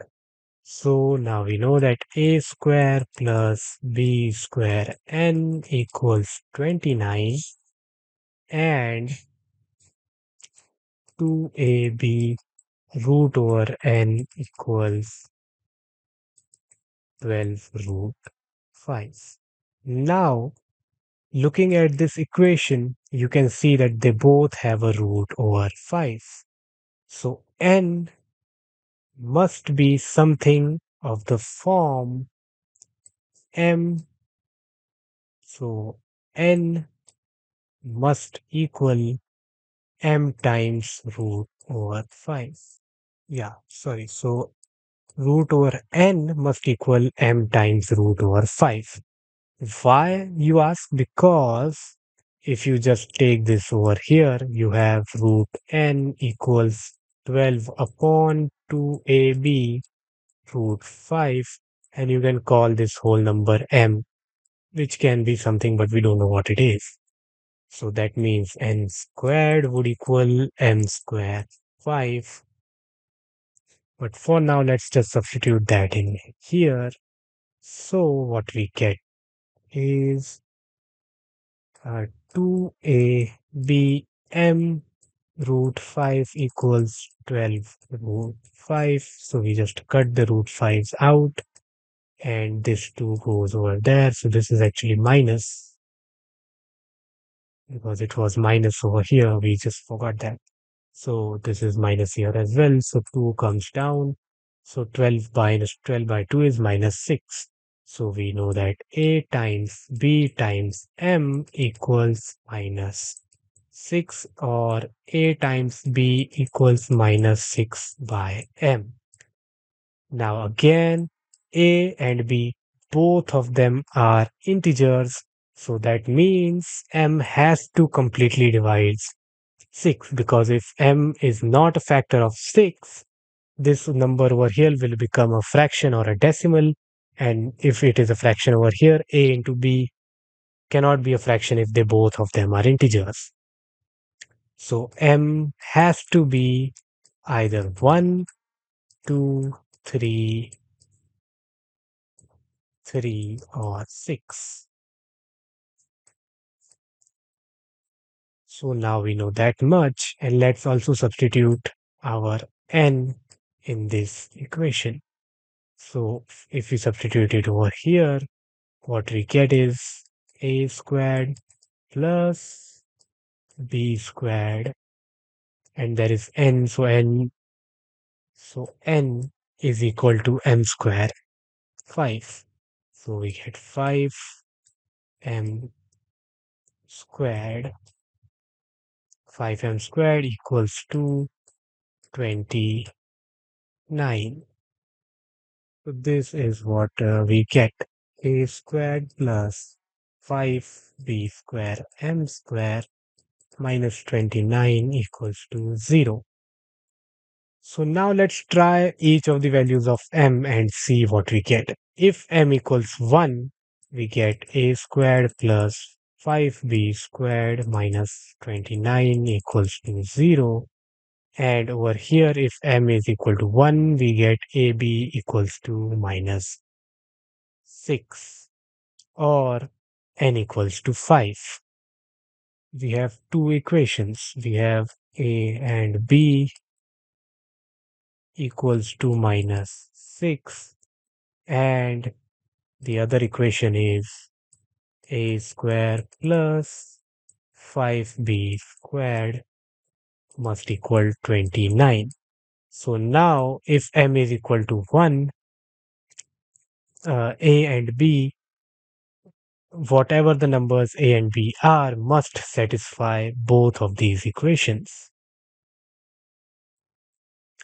Speaker 1: So now we know that a square plus b square n equals 29 and 2ab root over n equals 12 root 5. Now, looking at this equation, you can see that they both have a root over 5. So n must be something of the form m. So n must equal m times root over 5. Yeah, sorry. So root over n must equal m times root over 5. Why, you ask? Because if you just take this over here, you have root n equals 12 upon 2ab root 5, and you can call this whole number m, which can be something, but we don't know what it is. So that means n squared would equal m square 5. But for now, let's just substitute that in here. So what we get is 2ab root 5 equals 12 root 5. So we just cut the root 5s out and this 2 goes over there. So this is actually minus because it was minus over here. We just forgot that. So this is minus here as well. So 2 comes down. So 12 by 2 is minus 6. So we know that a times b times m equals minus 6, or a times b equals minus 6 by m. Now again, a and b, both of them are integers. So that means m has to completely divide 6, because if m is not a factor of 6, this number over here will become a fraction or a decimal. And if it is a fraction over here, a into b cannot be a fraction if they both of them are integers. So m has to be either 1, 2, 3, 3, or 6. So now we know that much, and let's also substitute our n in this equation. So if we substitute it over here, what we get is a squared plus b squared, and there is n, so n is equal to m square 5. So we get 5m squared 5m squared equals to 29. So this is what we get. A squared plus 5b square m square minus 29 equals to 0. So now let's try each of the values of m and see what we get. If m equals 1, we get a squared plus 5b squared minus 29 equals to 0. And over here, if m is equal to 1, we get ab equals to minus 6, or n equals to 5. we have two equations. We have a and b equals 2 minus 6, and the other equation is a square plus 5b squared must equal 29. So now if m is equal to 1, a and b, whatever the numbers a and b are, must satisfy both of these equations.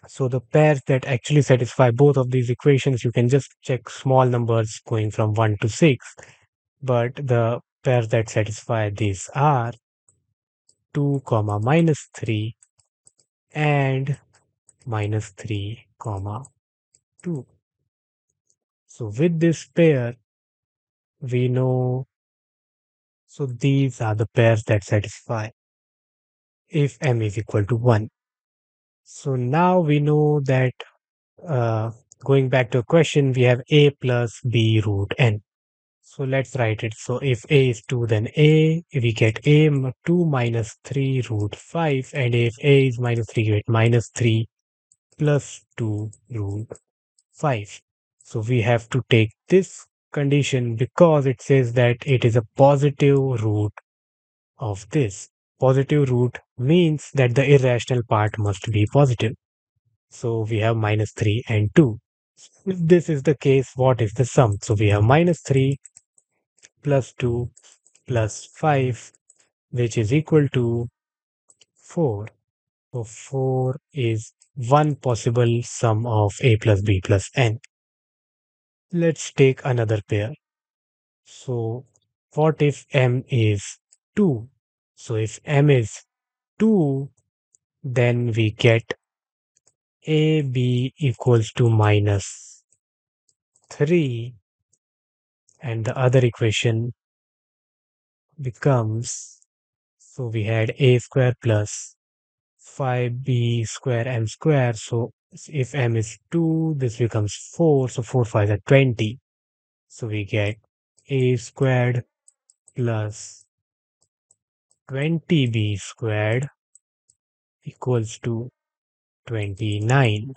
Speaker 1: So the pairs that actually satisfy both of these equations, you can just check small numbers going from 1 to 6. But the pairs that satisfy these are 2 comma minus 3 and minus 3 comma 2. So with this pair, we know, so these are the pairs that satisfy if m is equal to 1. So now we know that, uh, going back to a question, we have a plus b root n. So let's write it. So if a is 2, then a, we get 2 minus 3 root 5. And if a is minus 3, we get minus 3 plus 2 root 5. So we have to take this condition because it says that it is a positive root of this. Positive root means that the irrational part must be positive. So we have minus 3 and 2. If this is the case, what is the sum? So we have minus 3 plus 2 plus 5, which is equal to 4. So 4 is one possible sum of a plus b plus n. Let's take another pair. So what if m is 2? So if m is 2, then we get ab equals to minus 3, and the other equation becomes, so we had a square plus 5b square m square. So if m is 2, this becomes 4. So 4 5 are 20. So we get a squared plus 20b squared equals to 29.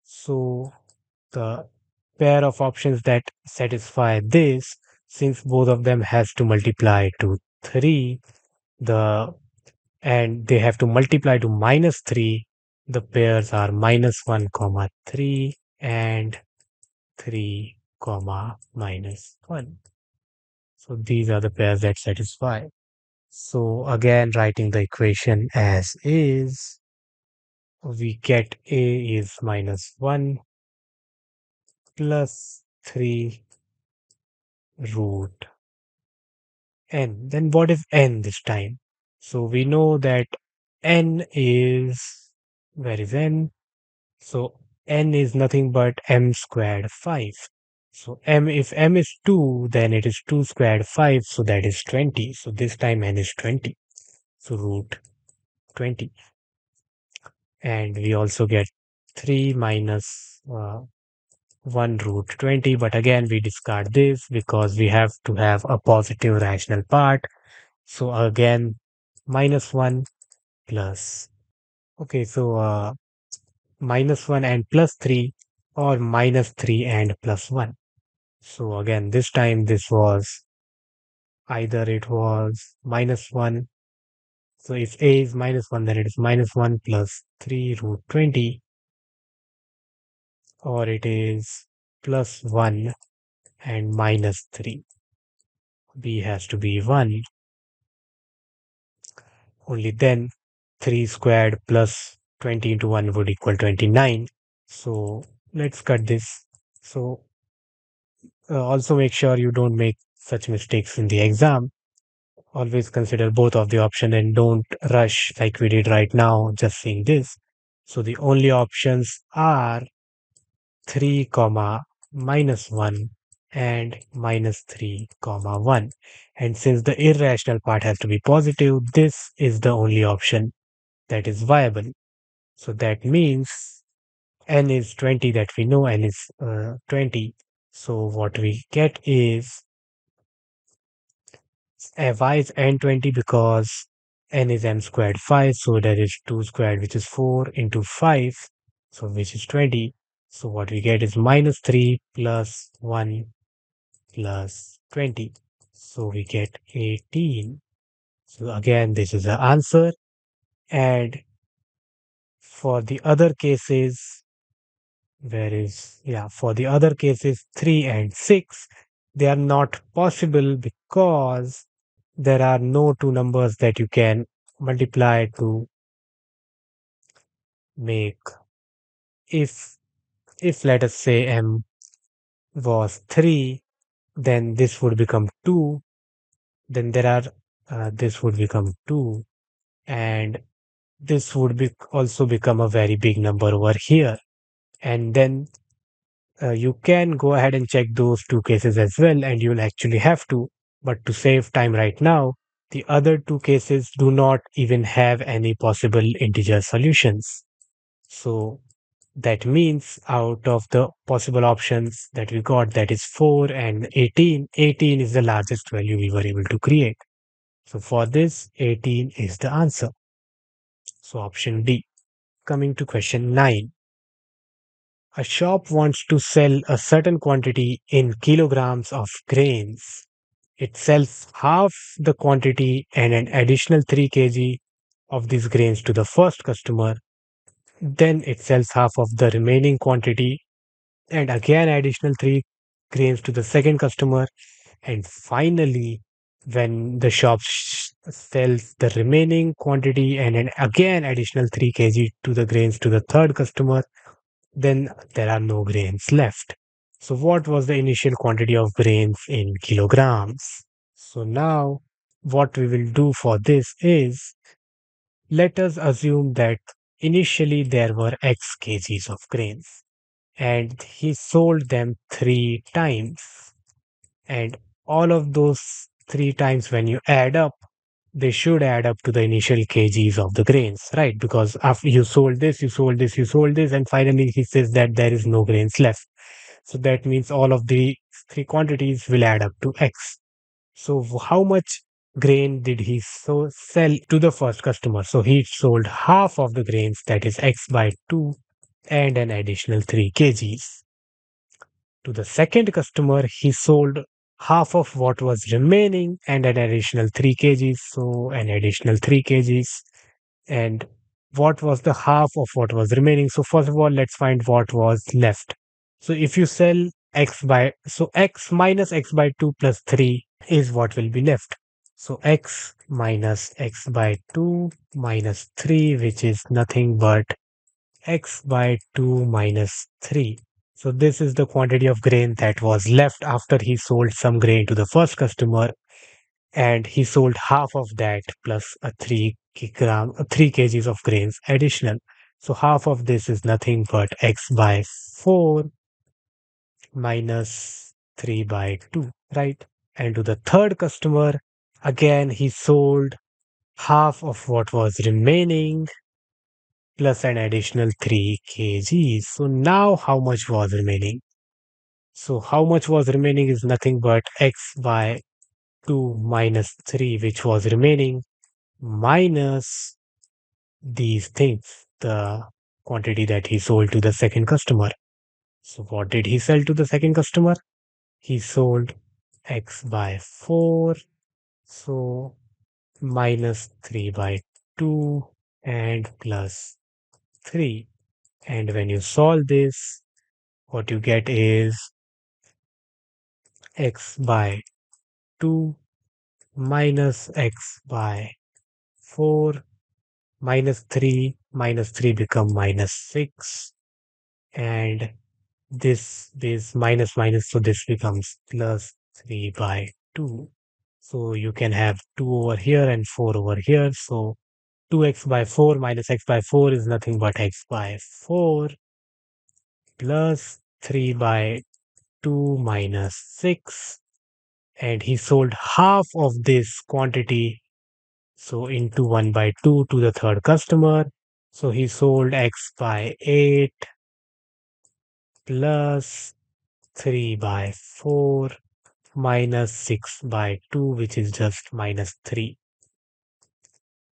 Speaker 1: So the pair of options that satisfy this, since both of them has to multiply to 3, the and they have to multiply to minus 3, the pairs are minus 1 comma 3 and 3 comma minus 1. So these are the pairs that satisfy. So again, writing the equation as is, we get a is minus 1 plus 3 root n. Then what is n this time? So we know that n is, where is n? So n is nothing but m squared 5. So if m is 2, then it is 2 squared 5, so that is 20. So this time n is 20. So root 20. And we also get 3 minus 1 root 20. But again, we discard this because we have to have a positive rational part. So again, minus 1 plus. Okay, so minus 1 and plus 3, or minus 3 and plus 1. So again, this time this was either it was minus 1. So if a is minus 1, then it is minus 1 plus 3 root 20, or it is plus 1 and minus 3. B has to be 1. Only then 3 squared plus 20 into 1 would equal 29. So let's cut this. So also make sure you don't make such mistakes in the exam. Always consider both of the option and don't rush like we did right now, just seeing this. So the only options are 3 comma minus 1 and minus 3 comma 1. And since the irrational part has to be positive, this is the only option that is viable. So that means n is 20, that we know n is 20. So what we get is Why is n 20? Because n is m squared 5, so that is 2 squared, which is 4 into 5, so which is 20. So what we get is minus 3 plus 1 plus 20. So we get 18. So again, this is the answer. And for the other cases, for the other cases 3 and 6, they are not possible because there are no two numbers that you can multiply to make. If if let us say m was 3, then this would become 2, then there are this would become 2, and this would be also become a very big number over here. And then you can go ahead and check those two cases as well, and you'll actually have to. But to save time right now, the other two cases do not even have any possible integer solutions. So that means out of the possible options that we got, that is 4 and 18, 18 is the largest value we were able to create. So for this, 18 is the answer. So option D. Coming to question 9. A shop wants to sell a certain quantity in kilograms of grains. It sells half the quantity and an additional 3 kg of these grains to the first customer. Then it sells half of the remaining quantity and again additional 3 grains to the second customer. And finally, when the shop sells the remaining quantity and an again additional 3 kg to the grains to the third customer, then there are no grains left. So what was the initial quantity of grains in kilograms? So now what we will do for this is, let us assume that initially there were x kgs of grains and he sold them 3 times. And all of those 3 times, when you add up, they should add up to the initial kgs of the grains, right? Because after you sold this, you sold this, you sold this, and finally he says that there is no grains left. So that means all of the three quantities will add up to X. So how much grain did he sell to the first customer? So he sold half of the grains, that is X by 2, and an additional 3 kgs. To the second customer, he sold half of what was remaining and an additional 3 kgs. So an additional 3 kgs. And what was the half of what was remaining? So first of all, let's find what was left. So if you sell x minus x by 2 plus 3 is what will be left. So x minus x by 2 minus 3, which is nothing but x by 2 minus 3. So this is the quantity of grain that was left after he sold some grain to the first customer, and he sold half of that plus a 3 kgs of grains additional. So half of this is nothing but x by 4 minus 3 by 2, right? And to the third customer, again he sold half of what was remaining plus an additional 3 kgs. So now how much was remaining? So how much was remaining is nothing but x by 2 minus 3, which was remaining, minus these things, the quantity that he sold to the second customer. So what did he sell to the second customer? He sold x by 4, so minus 3 by 2 and plus 3. And when you solve this, what you get is x by 2 minus x by 4 minus 3 become minus 6, and this is minus minus, so this becomes plus 3 by 2. So you can have 2 over here and 4 over here. So 2x by 4 minus x by 4 is nothing but x by 4 plus 3 by 2 minus 6. And he sold half of this quantity, so into 1 by 2 to the third customer. So he sold x by 8 plus 3 by 4 minus 6 by 2, which is just minus 3.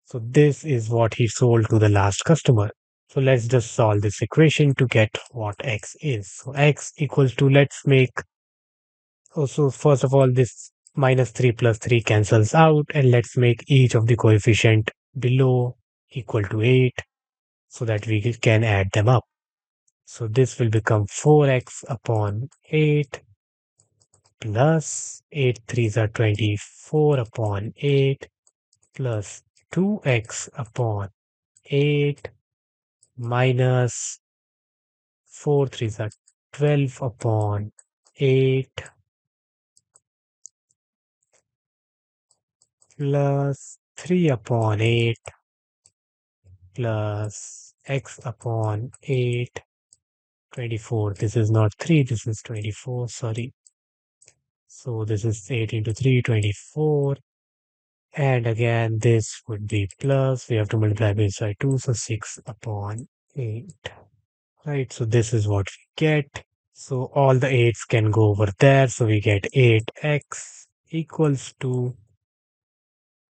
Speaker 1: So this is what he sold to the last customer. So let's just solve this equation to get what x is. So x equals to, let's make, also first of all, this minus 3 plus 3 cancels out, and let's make each of the coefficient below equal to 8 so that we can add them up. So this will become 4x upon 8 plus 8 threes are 24 upon 8 plus 2x upon 8 minus 4 threes are 12 upon 8 plus 3 upon 8 plus x upon 8, 24. This is not 3, this is 24, sorry. So this is 8 into 3, 24. And again, this would be plus, we have to multiply base by 2, so 6 upon 8. Right, so this is what we get. So all the 8s can go over there, so we get 8x equals to,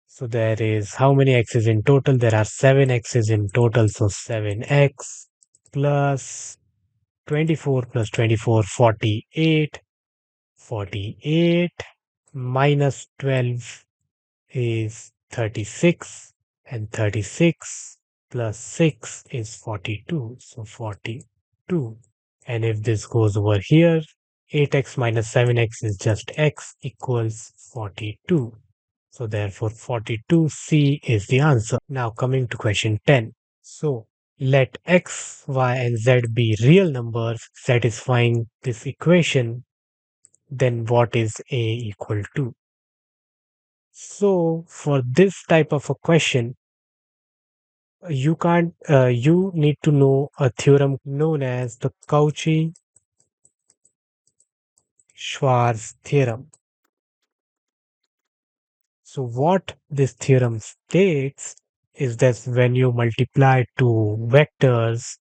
Speaker 1: so there is how many x's in total? There are 7 x's in total, so 7x plus 24 plus 24, 48. 48 minus 12 is 36, and 36 plus 6 is 42, so 42. And if this goes over here, 8x minus 7x is just x equals 42. So therefore 42C is the answer. Now coming to question 10. So let x, y and z be real numbers satisfying this equation, then what is a equal to? So for this type of a question, you need to know a theorem known as the Cauchy-Schwarz theorem. So what this theorem states is that when you multiply two vectors,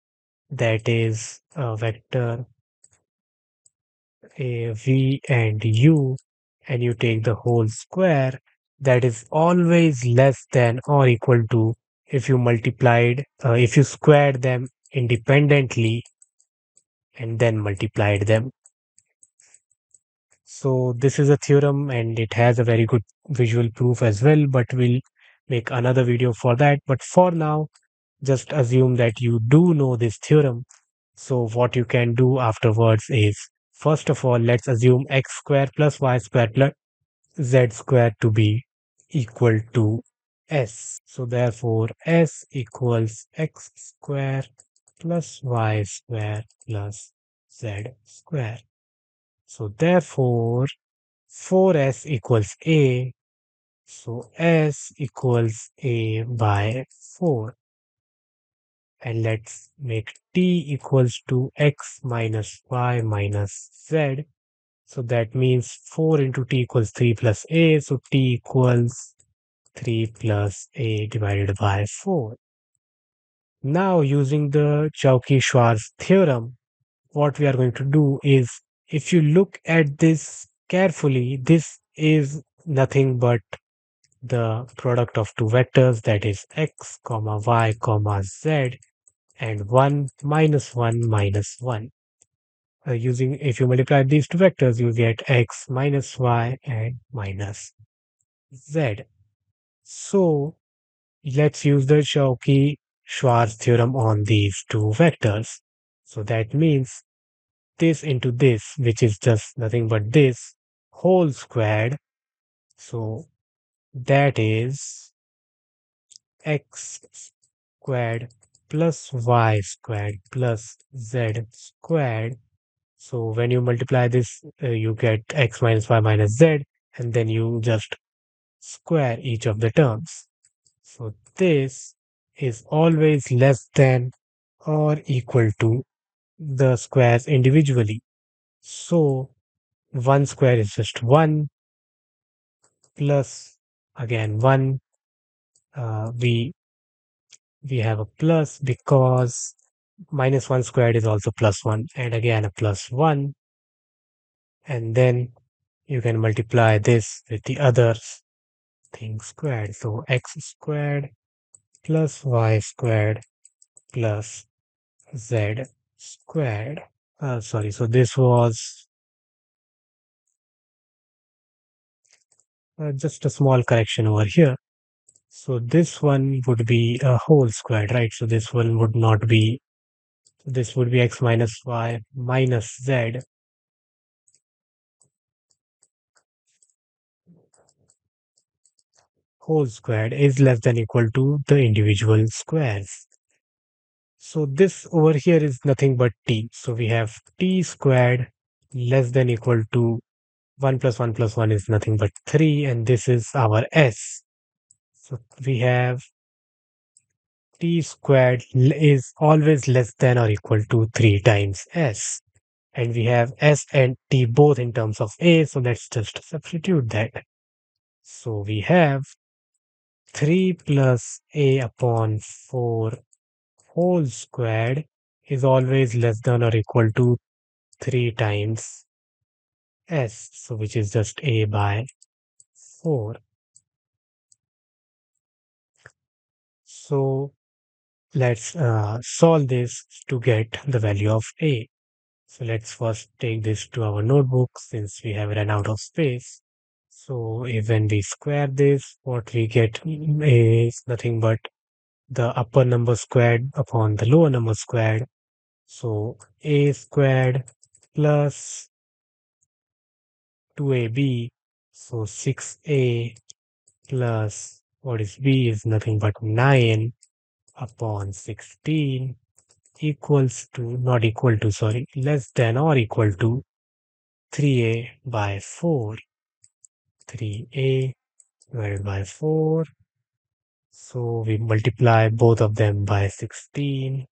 Speaker 1: that is a vector a v and u, and you take the whole square, that is always less than or equal to if you squared them independently and then multiplied them. So this is a theorem and it has a very good visual proof as well, but we'll make another video for that. But for now, just assume that you do know this theorem. So what you can do afterwards is, first of all, let's assume x square plus y square plus z square to be equal to s. So therefore, s equals x square plus y square plus z square. So therefore, 4s equals a. So s equals a by 4. And let's make t equals to x minus y minus z. So that means 4 into t equals 3 plus a. So t equals 3 plus a divided by 4. Now using the Cauchy-Schwarz theorem, what we are going to do is, if you look at this carefully, this is nothing but the product of two vectors, that is x comma y comma z, and 1 minus 1 minus 1. If you multiply these two vectors, you get x minus y and minus z. So let's use the Cauchy-Schwarz theorem on these two vectors. So that means this into this, which is just nothing but this whole squared. So that is x squared plus y squared plus z squared. So when you multiply this, you get x minus y minus z, and then you just square each of the terms. So this is always less than or equal to the squares individually. So 1 square is just 1 plus again 1. We have a plus because minus 1 squared is also plus 1, and again a plus 1, and then you can multiply this with the other thing squared. So x squared plus y squared plus z squared. Sorry, so this was just a small correction over here. So this one would be a whole squared, right? So this one would not be, this would be x minus y minus z whole squared is less than equal to the individual squares. So this over here is nothing but t. So we have t squared less than equal to 1 plus 1 plus 1 is nothing but 3, and this is our s. So we have t squared is always less than or equal to 3 times s. And we have s and t both in terms of a, so let's just substitute that. So we have 3 plus a upon 4 whole squared is always less than or equal to 3 times s, so which is just a by 4. So let's solve this to get the value of a. So let's first take this to our notebook since we have run out of space. So if when we square this, what we get is nothing but the upper number squared upon the lower number squared. So a squared plus 2ab. So 6a plus what is b is nothing but 9 upon 16 equals to, not equal to, sorry, less than or equal to 3a by 4. 3a divided by 4. So we multiply both of them by 16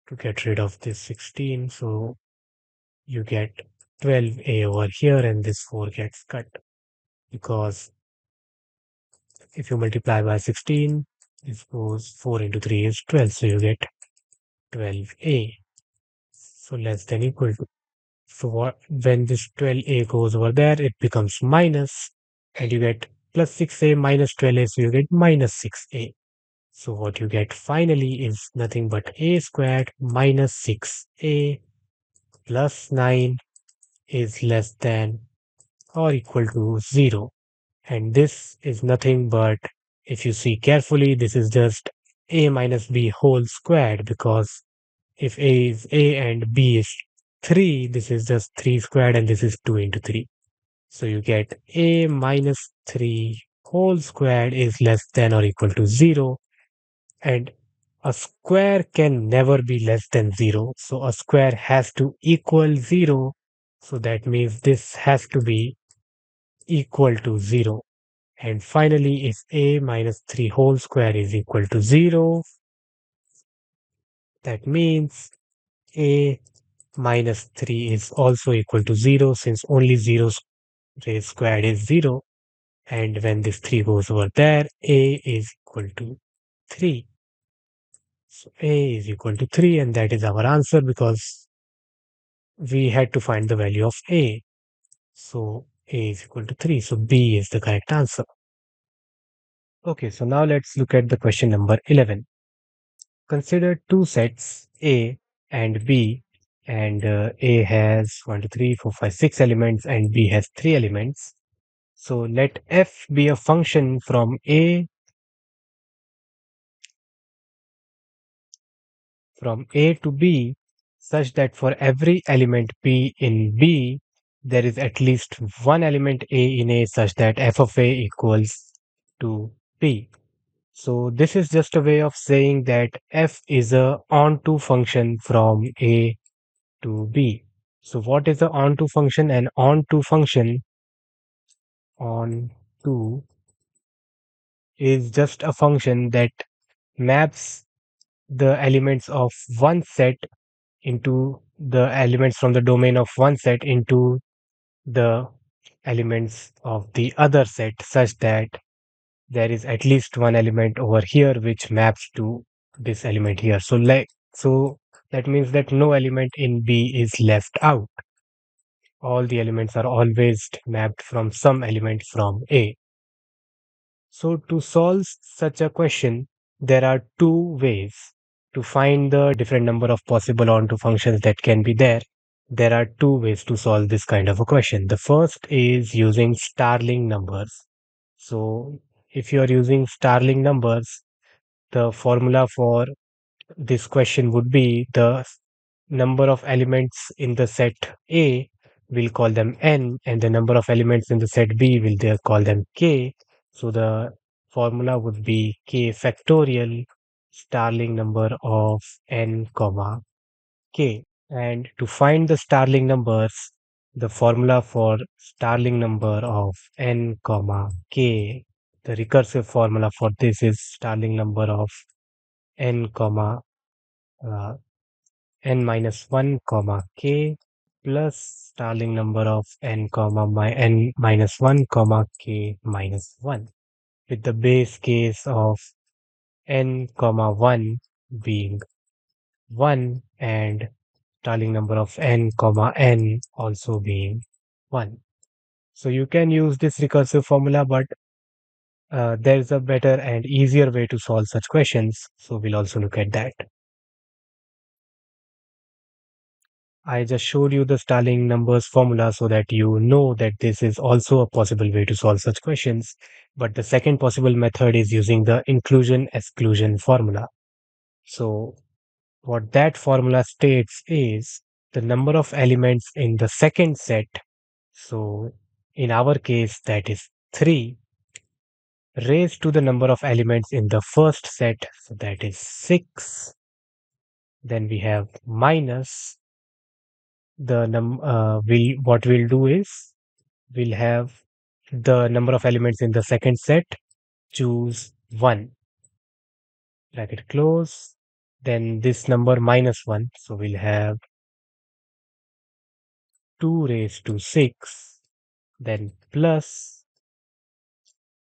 Speaker 1: to get rid of this 16. So you get 12a over here and this 4 gets cut because if you multiply by 16, this goes 4 into 3 is 12. So you get 12a. So less than equal to. So what, when this 12a goes over there, it becomes minus and you get plus 6a minus 12a. So you get minus 6a. So what you get finally is nothing but a squared minus 6a plus 9 is less than or equal to 0. And this is nothing but, if you see carefully, this is just a minus b whole squared, because if a is a and b is 3, this is just 3 squared and this is 2 into 3. So you get a minus 3 whole squared is less than or equal to 0. And a square can never be less than 0. So a square has to equal 0. So that means this has to be equal to 0. And finally, if a minus 3 whole square is equal to 0, that means a minus 3 is also equal to 0, since only 0 raised squared is 0. And when this 3 goes over there, a is equal to 3. So a is equal to 3, and that is our answer because we had to find the value of a. So a is equal to 3. So B is the correct answer. Okay, so now let's look at the question number 11. Consider two sets A and B, and A has 1, 2, 3, 4, 5, 6 elements, and B has 3 elements. So let f be a function from A to B such that for every element P in B, there is at least one element A in A such that f of A equals to P. So this is just a way of saying that f is a onto function from A to B. So what is the onto function? An onto function onto is just a function that maps the elements of one set into the elements from the domain of one set into the elements of the other set, such that there is at least one element over here which maps to this element here. So that means that no element in B is left out. all the elements are always mapped from some element from A. So to solve such a question, there are two ways to find the different number of possible onto functions that can be there. There are two ways to solve this kind of a question. The first is using Starling numbers. So if you are using Starling numbers, the formula for this question would be the number of elements in the set A, we'll call them n, and the number of elements in the set B, will they call them k. So the formula would be k factorial Starling number of n comma k. And to find the Starling numbers, the formula for Starling number of n comma k, the recursive formula for this is Starling number of n comma uh, n minus 1 comma k plus Starling number of n comma n minus 1 comma k minus 1, with the base case of n comma 1 being 1 and Starling number of n comma n also being 1. So you can use this recursive formula, but there's a better and easier way to solve such questions. So we'll also look at that. I just showed you the Starling numbers formula so that you know that this is also a possible way to solve such questions. But the second possible method is using the inclusion exclusion formula. So what that formula states is the number of elements in the second set. So in our case, that is 3 raised to the number of elements in the first set. So that is 6. Then we have minus the what we'll do is we'll have the number of elements in the second set, choose 1, bracket close, then this number minus 1, so we'll have 2 raised to 6, then plus,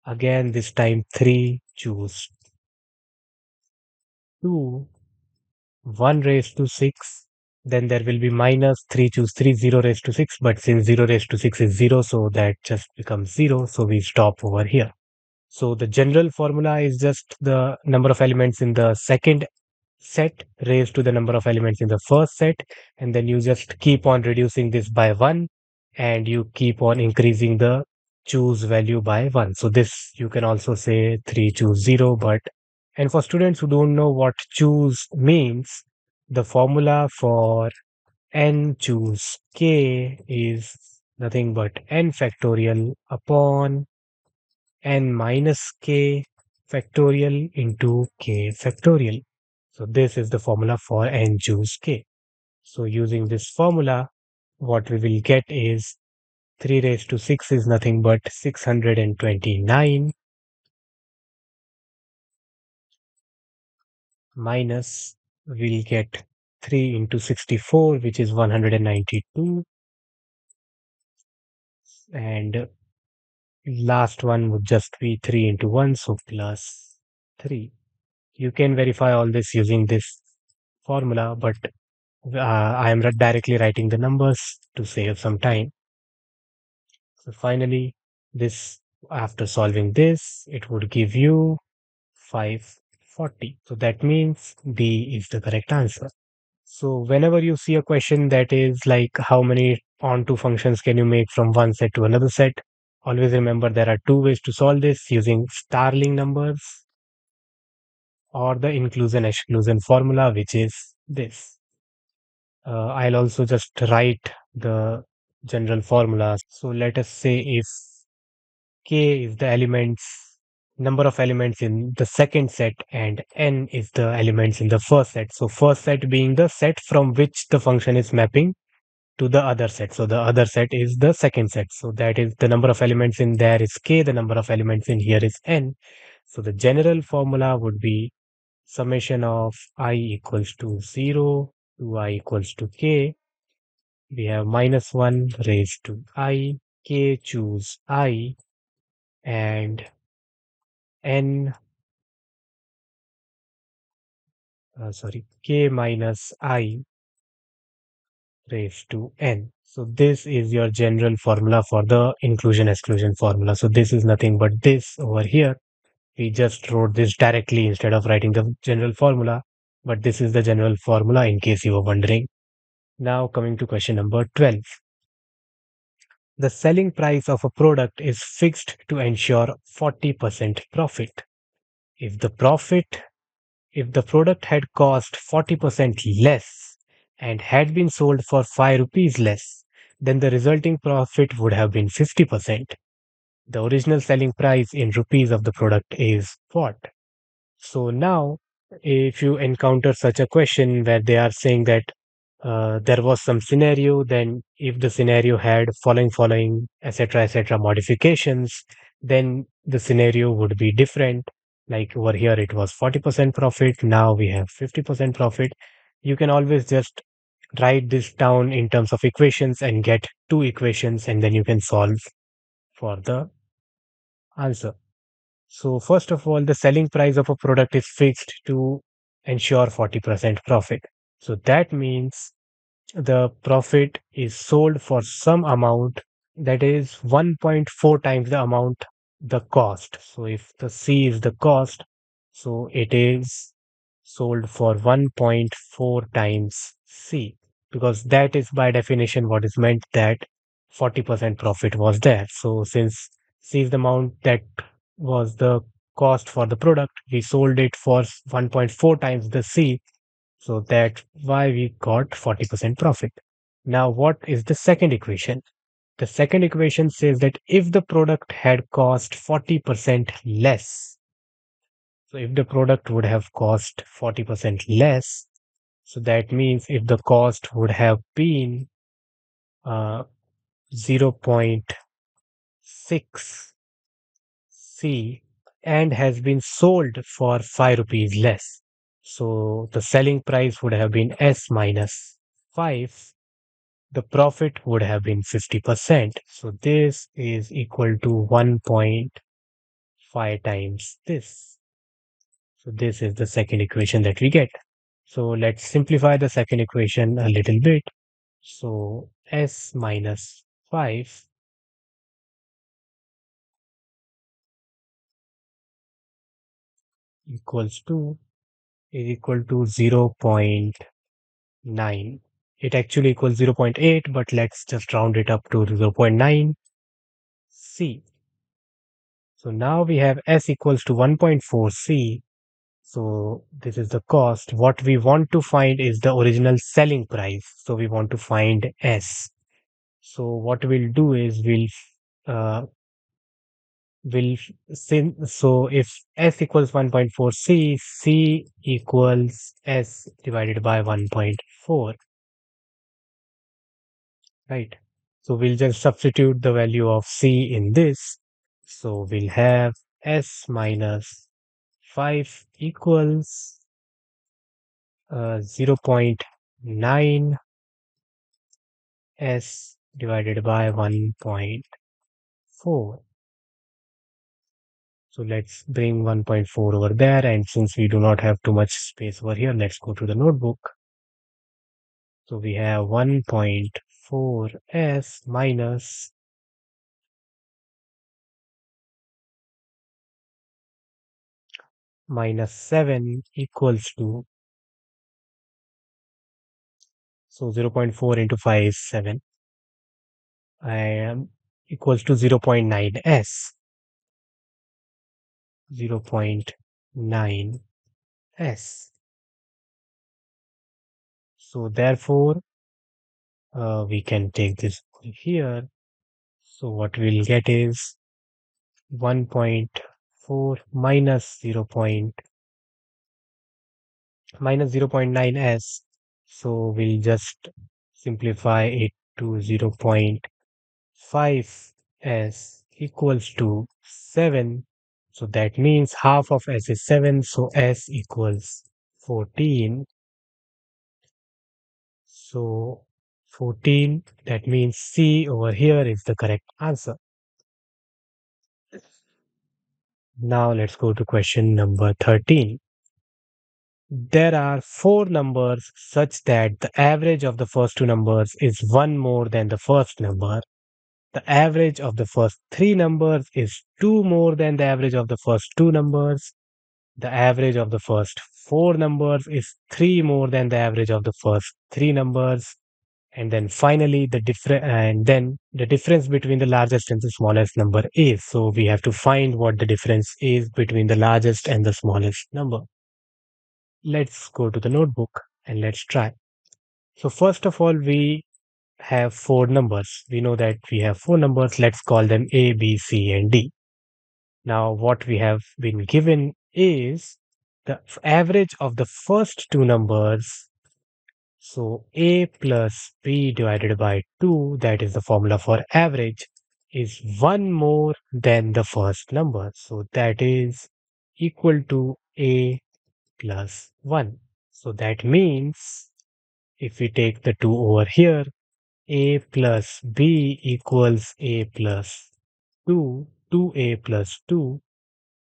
Speaker 1: again this time 3, choose 2, 1 raised to 6, then there will be minus 3, choose 3, 0 raised to 6, but since 0 raised to 6 is 0, so that just becomes 0, so we stop over here. So the general formula is just the number of elements in the second set raised to the number of elements in the first set, and then you just keep on reducing this by 1, and you keep on increasing the choose value by 1. So this you can also say 3 choose 0, but and for students who don't know what choose means, the formula for n choose k is nothing but n factorial upon n minus k factorial into k factorial. So this is the formula for n choose k. So using this formula, what we will get is 3 raised to 6 is nothing but 629 minus we'll get 3 into 64, which is 192, and last one would just be 3 into 1, so plus 3. You can verify all this using this formula, but I am directly writing the numbers to save some time. So finally, this after solving this, it would give you 540. So that means D is the correct answer. So whenever you see a question that is like how many onto functions can you make from one set to another set, always remember there are two ways to solve this using Starling numbers or the inclusion exclusion formula, which is this. I'll also just write the general formula. So let us say if k is the number of elements in the second set and n is the elements in the first set. So first set being the set from which the function is mapping to the other set. So the other set is the second set. So that is the number of elements in there is k, the number of elements in here is n. So the general formula would be summation of I equals to 0 to I equals to k. We have minus 1 raised to I, k choose I, and n, k minus I raised to n. So this is your general formula for the inclusion exclusion formula. So this is nothing but this over here. We just wrote this directly instead of writing the general formula, but this is the general formula in case you were wondering. Now coming to question number 12. The selling price of a product is fixed to ensure 40% profit. If the profit, if the product had cost 40% less and had been sold for 5 rupees less, then the resulting profit would have been 50%. The original selling price in rupees of the product is what? So now, if you encounter such a question where they are saying that there was some scenario, then if the scenario had etc., modifications, then the scenario would be different. Like over here, it was 40% profit. Now we have 50% profit. You can always just write this down in terms of equations and get two equations, and then you can solve for the answer. So first of all, the selling price of a product is fixed to ensure 40% profit. So that means the profit is sold for some amount that is 1.4 times the amount the cost. So if the C is the cost, so it is sold for 1.4 times C, because that is by definition what is meant, that 40% profit was there. So since C is the amount that was the cost for the product, we sold it for 1.4 times the C, so that's why we got 40% profit. Now, what is the second equation? The second equation says that if the product had cost 40% less, so if the product would have cost 40% less, so that means if the cost would have been uh, zero point 0.6 C and has been sold for 5 rupees less. So the selling price would have been S minus 5. The profit would have been 50%. So this is equal to 1.5 times this. So this is the second equation that we get. So let's simplify the second equation a little bit. So S minus 5 equals to is equal to 0.9. It actually equals 0.8, but let's just round it up to 0.9 C. So now we have S equals to 1.4 C. So this is the cost. What we want to find is the original selling price. So we want to find S. So what we'll do is uh, we'll so if S equals 1.4 C, C equals S divided by 1.4, right? So we'll just substitute the value of C in this. So we'll have S minus 5 equals 0.9 S divided by 1.4. So let's bring 1.4 over there, and since we do not have too much space over here, let's go to the notebook. So we have 1.4 S minus 7 equals to, so 0.4 into 5 is 7, and equals to 0.9 S. 0.9 S. So therefore, we can take this here. So what we'll get is 1.4 minus 0.9 S. So we'll just simplify it to 0.5 S equals to 7. So that means half of S is 7. So S equals 14. So 14, that means C over here is the correct answer. Now let's go to question number 13. There are four numbers such that the average of the first two numbers is one more than the first number. The average of the first three numbers is two more than the average of the first two numbers. The average of the first four numbers is three more than the average of the first three numbers. And then finally, the difference between the largest and the smallest number is. So we have to find what the difference is between the largest and the smallest number. Let's go to the notebook and let's try. So first of all, we have four numbers. We know that we have four numbers. Let's call them A, B, C, and D. Now, what we have been given is the average of the first two numbers. So A plus B divided by 2, that is the formula for average, is one more than the first number. So that is equal to A plus 1. So that means if we take the 2 over here, A plus B equals A plus 2, 2A plus 2.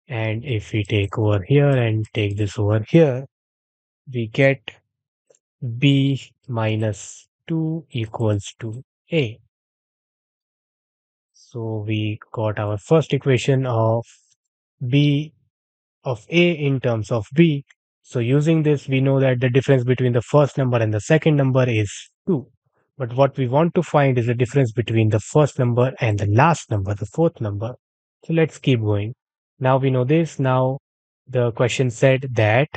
Speaker 1: And if we take over here and take this over here, we get B minus 2 equals to A. So we got our first equation of B of A in terms of B. So using this, we know that the difference between the first number and the second number is 2. But what we want to find is the difference between the first number and the last number, the fourth number. So let's keep going. Now we know this. Now the question said that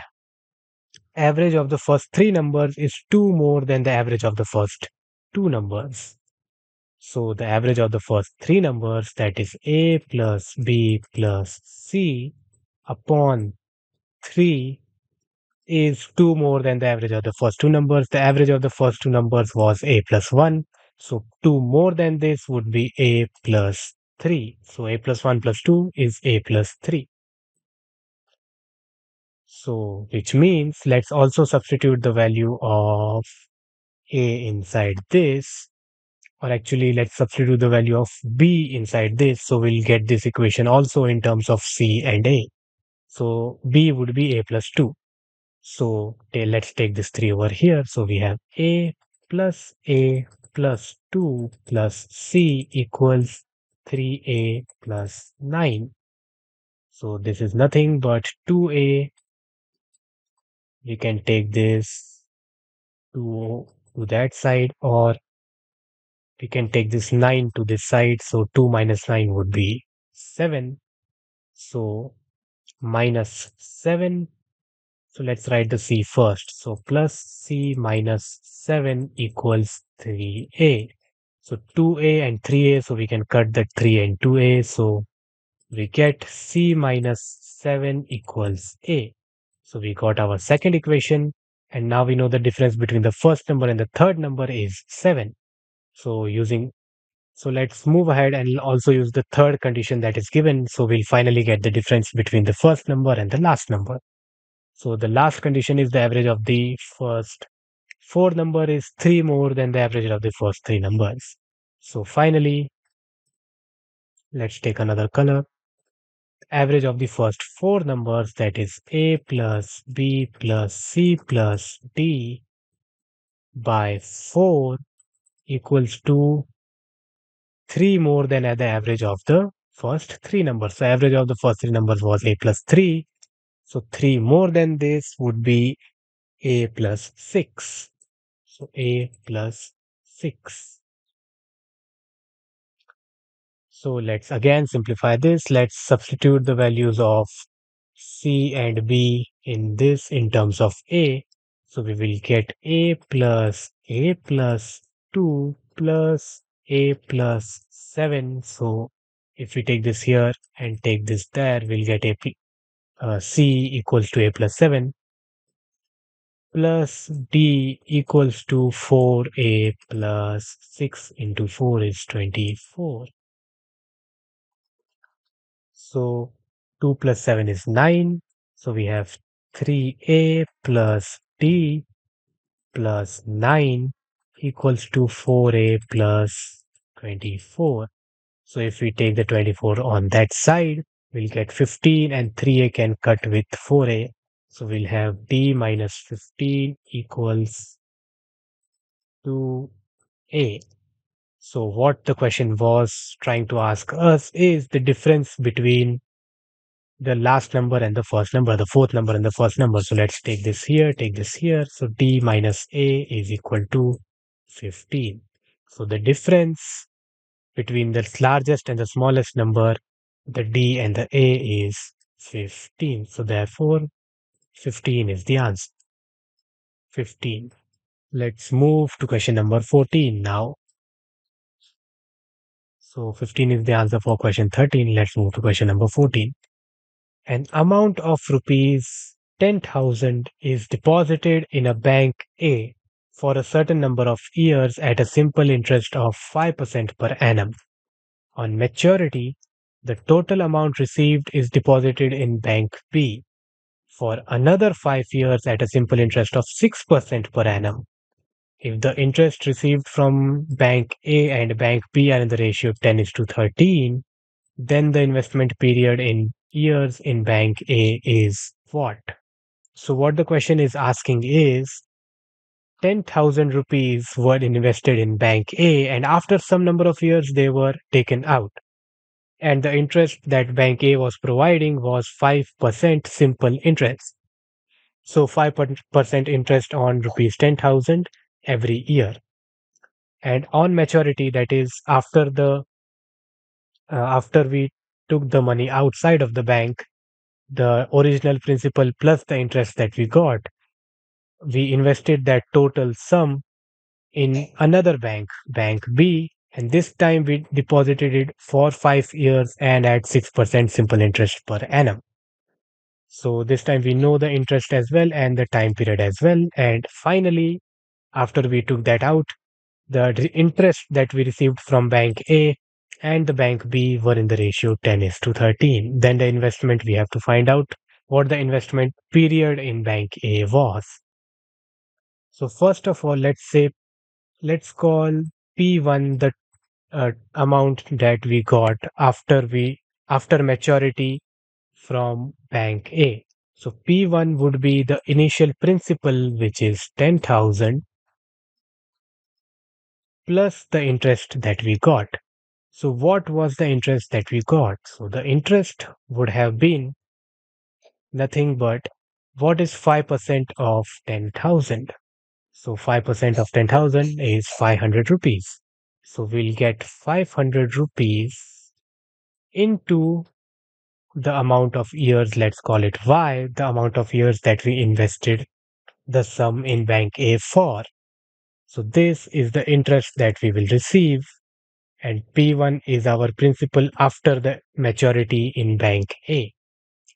Speaker 1: average of the first three numbers is 2 more than the average of the first two numbers. So the average of the first three numbers, that is A plus B plus C upon 3, is 2 more than the average of the first two numbers. The average of the first two numbers was A plus 1. So 2 more than this would be A plus 3. So A plus 1 plus 2 is A plus 3. So which means let's also substitute the value of A inside this, or actually let's substitute the value of B inside this. So we'll get this equation also in terms of C and A. So B would be A plus 2. So let's take this 3 over here. So we have A plus 2 plus C equals 3A plus 9. So this is nothing but 2A. We can take this to that side, or we can take this 9 to this side. So 2 minus 9 would be 7. So minus 7. So let's write the C first. So plus C minus 7 equals 3A. So 2A and 3A. So we can cut that 3 and 2A. So we get C minus 7 equals A. So we got our second equation. And now we know the difference between the first number and the third number is 7. So let's move ahead and also use the third condition that is given. So we'll finally get the difference between the first number and the last number. So the last condition is the average of the first four number is 3 more than the average of the first three numbers. So finally, let's take another color. Average of the first four numbers, that is A plus B plus C plus D by 4, equals to 3 more than the average of the first three numbers. So average of the first three numbers was A plus 3. So 3 more than this would be A plus 6. So A plus 6. So let's again simplify this. Let's substitute the values of C and B in this in terms of A. So we will get A plus 2 plus A plus 7. So if we take this here and take this there, we'll get C equals to A plus 7 plus D equals to 4A plus 6 into 4 is 24. So 2 plus 7 is 9. So we have 3A plus D plus 9 equals to 4A plus 24. So if we take the 24 on that side, we'll get 15, and 3A can cut with 4A. So we'll have D minus 15 equals to A. So what the question was trying to ask us is the difference between the last number and the first number, the fourth number and the first number. So let's take this here, take this here. So D minus A is equal to 15. So the difference between the largest and the smallest number, the D and the A is 15. So therefore, 15 is the answer. 15. Let's move to question number 14 now. So 15 is the answer for question 13. Let's move to question number 14. An amount of rupees 10,000 is deposited in a bank A for a certain number of years at a simple interest of 5% per annum. On maturity, the total amount received is deposited in bank B for another 5 years at a simple interest of 6% per annum. If the interest received from bank A and bank B are in the ratio 10 is to 13, then the investment period in years in bank A is what? So what the question is asking is 10,000 rupees were invested in bank A and after some number of years they were taken out. And the interest that bank A was providing was 5% simple interest. So 5% interest on rupees 10,000 every year. And on maturity, that is after we took the money outside of the bank, the original principal plus the interest that we got, we invested that total sum in another bank, bank B, and this time we deposited it for 5 years and at 6% simple interest per annum. So this time we know the interest as well and the time period as well. And finally, after we took that out, the interest that we received from bank A and the bank B were in the ratio 10 is to 13. Then the investment, we have to find out what the investment period in bank A was. So first of all, let's call P1 the amount that we got after maturity from bank A. So P1 would be the initial principal, which is 10,000 plus the interest that we got. So what was the interest that we got? So the interest would have been nothing but what is 5% of 10,000? So 5% of 10,000 is 500 rupees. So we'll get 500 rupees into the amount of years, let's call it Y, the amount of years that we invested the sum in bank A for. So this is the interest that we will receive, and P1 is our principal after the maturity in bank A.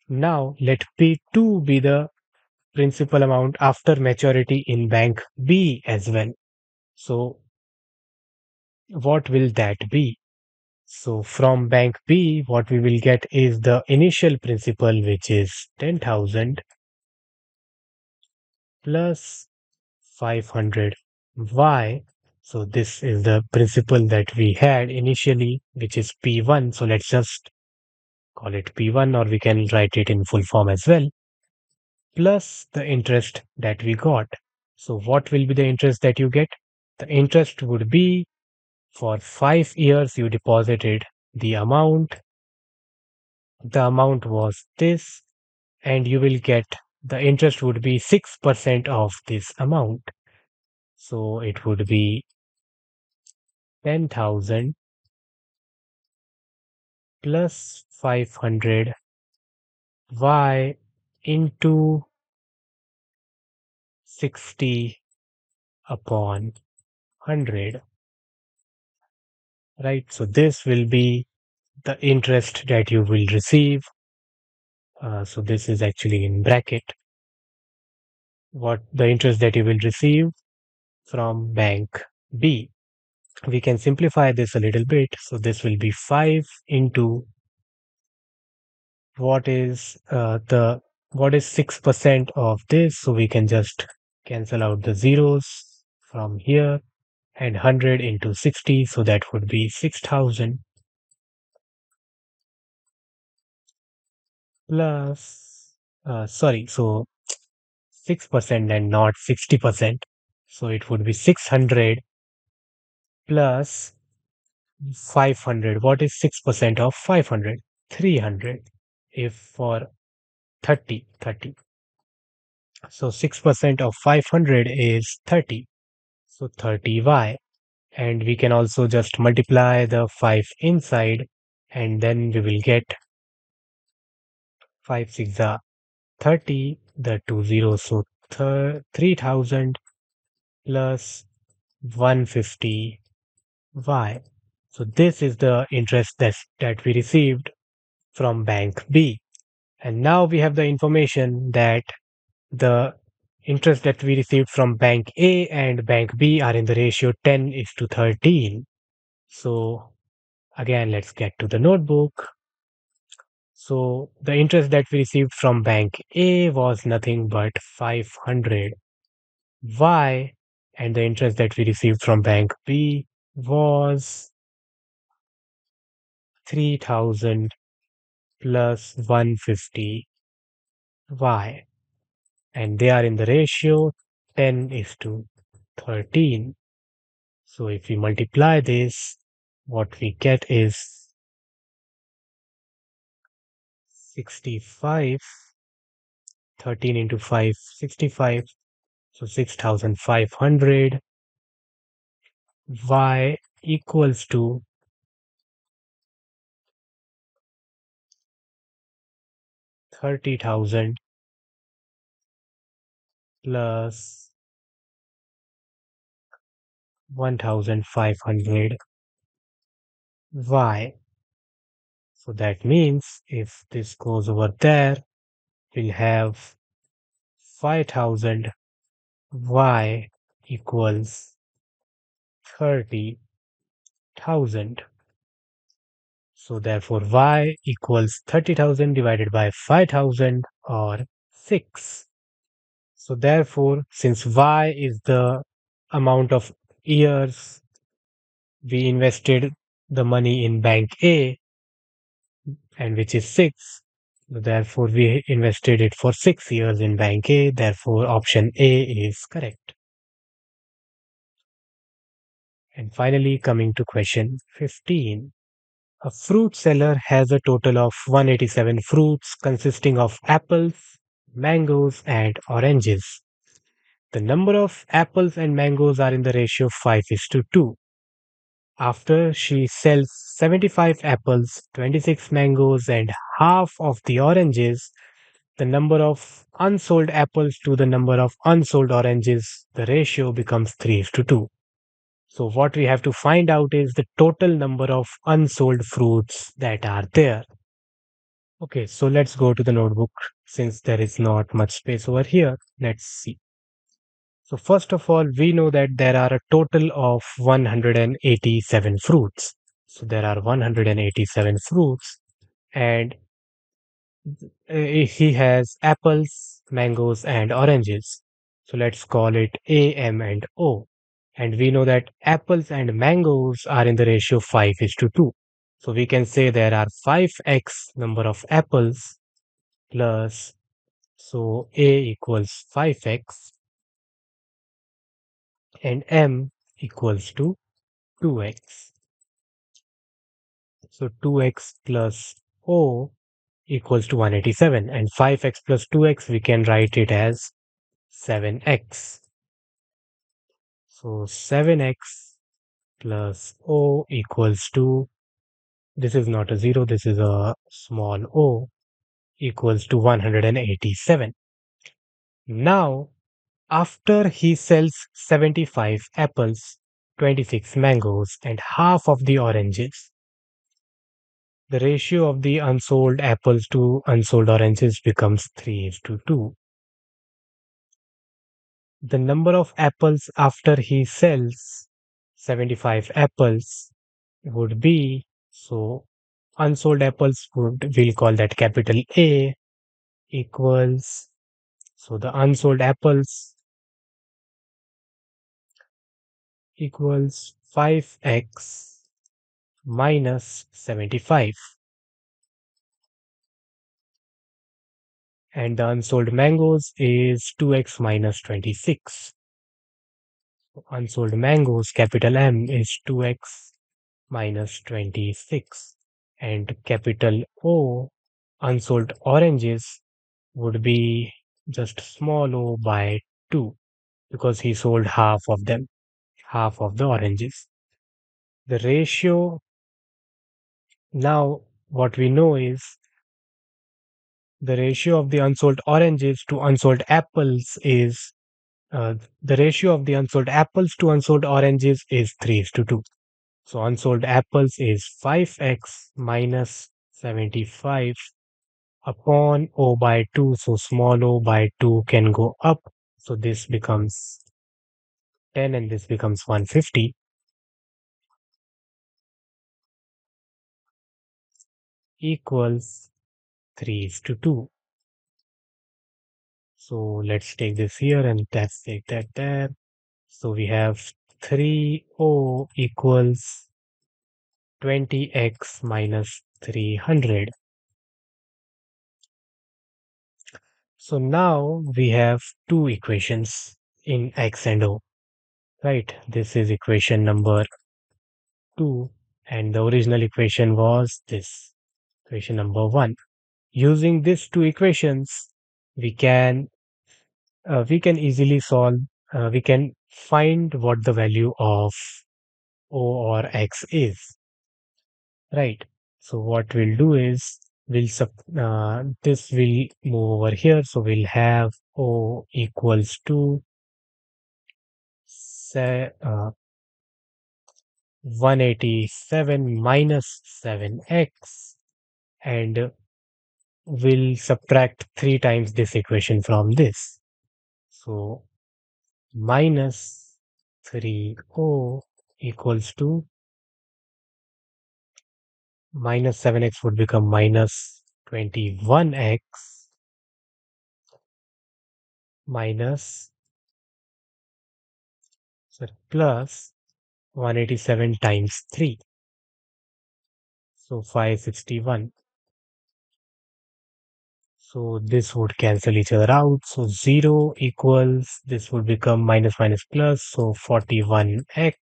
Speaker 1: Now let P2 be the principal amount after maturity in bank B as well. So what will that be? So from bank B, what we will get is the initial principal, which is 10,000 plus 500 Y. So this is the principal that we had initially, which is P1. So let's just call it P1, or we can write it in full form as well, plus the interest that we got. So what will be the interest that you get? The interest would be for 5 years you deposited the amount. The amount was this, and you will get the interest would be 6% of this amount. So it would be 10,000 plus 500 Y into 60 upon 100. Right? So this will be the interest that you will receive. So this is actually in bracket. What the interest that you will receive from bank B. We can simplify this a little bit. So this will be 5 into what is the what is 6% of this. So we can just cancel out the zeros from here, and 100 into 60. So that would be 6,000 plus sorry, so 6% and not 60%. So it would be 600 plus 500. What is 6% of 500? 300. If for 30. So 6% of 500 is 30. So 30y. And we can also just multiply the 5 inside, and then we will get 5 6 are 30, the 2 zeros. So 3000 plus 150y. So this is the interest that we received from bank B. And now we have the information that the interest that we received from bank A and bank B are in the ratio 10 is to 13. So again, let's get to the notebook. So the interest that we received from bank A was nothing but 500 y, and the interest that we received from bank B was 3000 plus 150 y, and they are in the ratio 10 is to 13. So if we multiply this, what we get is 65. 13 into 5, 65. So 6500 y equals to 30,000 plus 1,500 y. So that means if this goes over there, we'll have 5,000 y equals 30,000. So therefore y equals 30,000 divided by 5,000 or 6. So therefore, since y is the amount of years we invested the money in bank A, and which is 6, therefore we invested it for 6 years in bank A, therefore option A is correct. And finally, coming to question 15. A fruit seller has a total of 187 fruits consisting of apples, mangoes, and oranges. The number of apples and mangoes are in the ratio 5 is to 2. After she sells 75 apples, 26 mangoes, and half of the oranges, the number of unsold apples to the number of unsold oranges, the ratio becomes 3 is to 2. So, what we have to find out is the total number of unsold fruits that are there. Okay, so let's go to the notebook since there is not much space over here. Let's see. So, first of all, we know that there are a total of 187 fruits. So, there are 187 fruits, and he has apples, mangoes, and oranges. So, let's call it A, M, and O. And we know that apples and mangoes are in the ratio 5 is to 2. So, we can say there are 5x number of apples plus, so A equals 5x and M equals to 2x. So 2x plus O equals to 187, and 5x plus 2x we can write it as 7x. So 7x plus O equals to, this is not a 0, this is a small o, equals to 187. Now, after he sells 75 apples, 26 mangoes, and half of the oranges, the ratio of the unsold apples to unsold oranges becomes 3 is to 2. The number of apples after he sells 75 apples would be, so unsold apples would, we'll call that capital A, equals, so the unsold apples equals 5x minus 75. and the unsold mangoes is 2x minus 26. Unsold mangoes, capital M, is 2x minus 26. And capital O, unsold oranges, would be just small o by 2 because he sold half of them, half of the oranges. The ratio, now what we know is the ratio of the unsold oranges to unsold apples is the ratio of the unsold apples to unsold oranges is 3 is to 2. So unsold apples is 5x minus 75 upon O by 2. So small o by 2 can go up. So this becomes 10 and this becomes 150 equals 3 is to 2. So let's take this here and let's take that there. So we have 3O equals 20x minus 300. So now we have two equations in x and o, right? This is equation number 2 and the original equation was this, equation number 1. Using these two equations, we can easily solve, we can find what the value of o or x is, right? So what we'll do is this will move over here. So we'll have o equals to say 187 minus 7x, and we'll subtract 3 times this equation from this. So minus 3o equals to minus 7x would become minus 21x minus plus 187 times 3. So 561. So this would cancel each other out. So 0 equals, this would become minus minus plus. So 41x.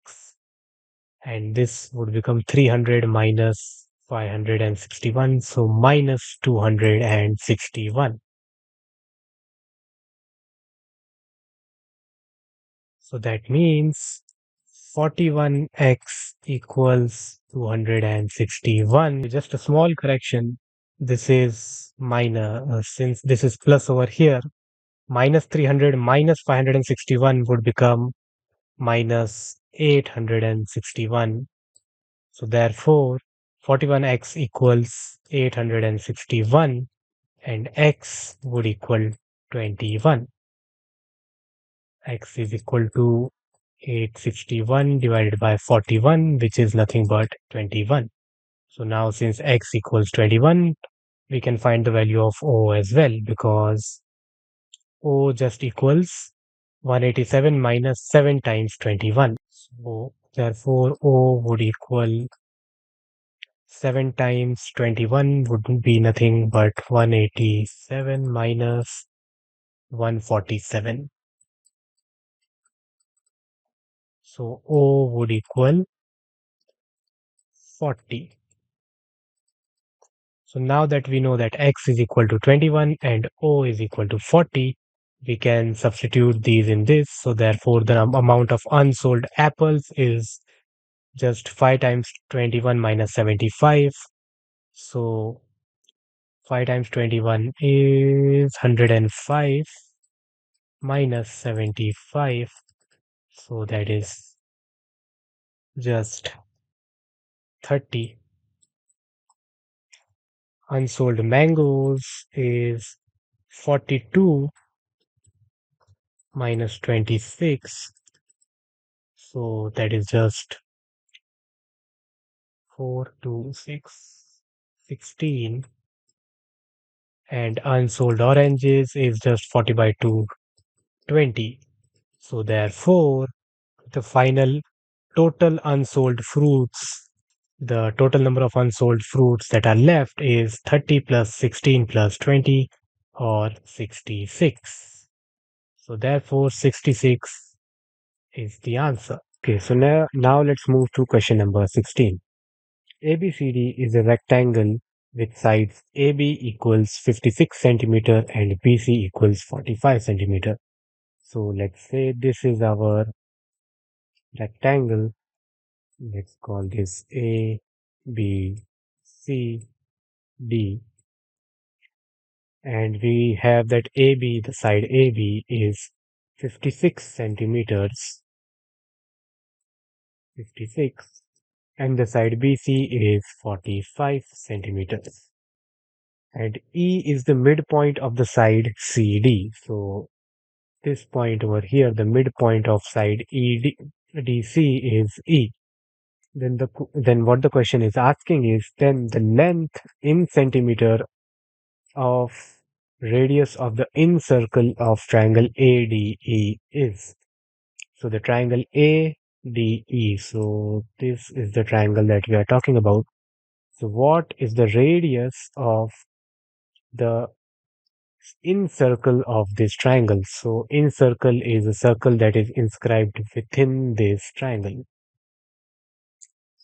Speaker 1: And this would become 300 minus 561. So minus 261. So that means 41x equals 261. Just a small correction. This is minor, since this is plus over here. Minus 300 minus 561 would become minus 861. So therefore, 41x equals 861 and x would equal 21. X is equal to 861 divided by 41, which is nothing but 21. So now since x equals 21, we can find the value of O as well, because O just equals 187 minus 7 times 21. So therefore O would equal 7 times 21 would be nothing but 187 minus 147. So O would equal 40. So now that we know that x is equal to 21 and O is equal to 40, we can substitute these in this. So therefore the amount of unsold apples is just 5 times 21 minus 75. So 5 times 21 is 105 minus 75. So that is just 30. Unsold mangoes is 42 minus 26. So that is just 4 to 6, 16. And unsold oranges is just 40 by 2, 20. So therefore, the final total unsold fruits, the total number of unsold fruits that are left is 30 plus 16 plus 20 or 66? So therefore 66 is the answer. Okay, so now let's move to question number 16. ABCD is a rectangle with sides AB equals 56 centimeter and BC equals 45 centimeter. So let's say this is our rectangle. Let's call this A, B, C, D. And we have that AB, the side AB is 56 centimeters, 56, and the side BC is 45 centimeters. And E is the midpoint of the side CD. So this point over here, the midpoint of side DC is E. Then what the question is asking is then the length in centimeter of radius of the in circle of triangle ADE is. So the triangle ADE. So this is the triangle that we are talking about. So what is the radius of the in circle of this triangle? So in circle is a circle that is inscribed within this triangle.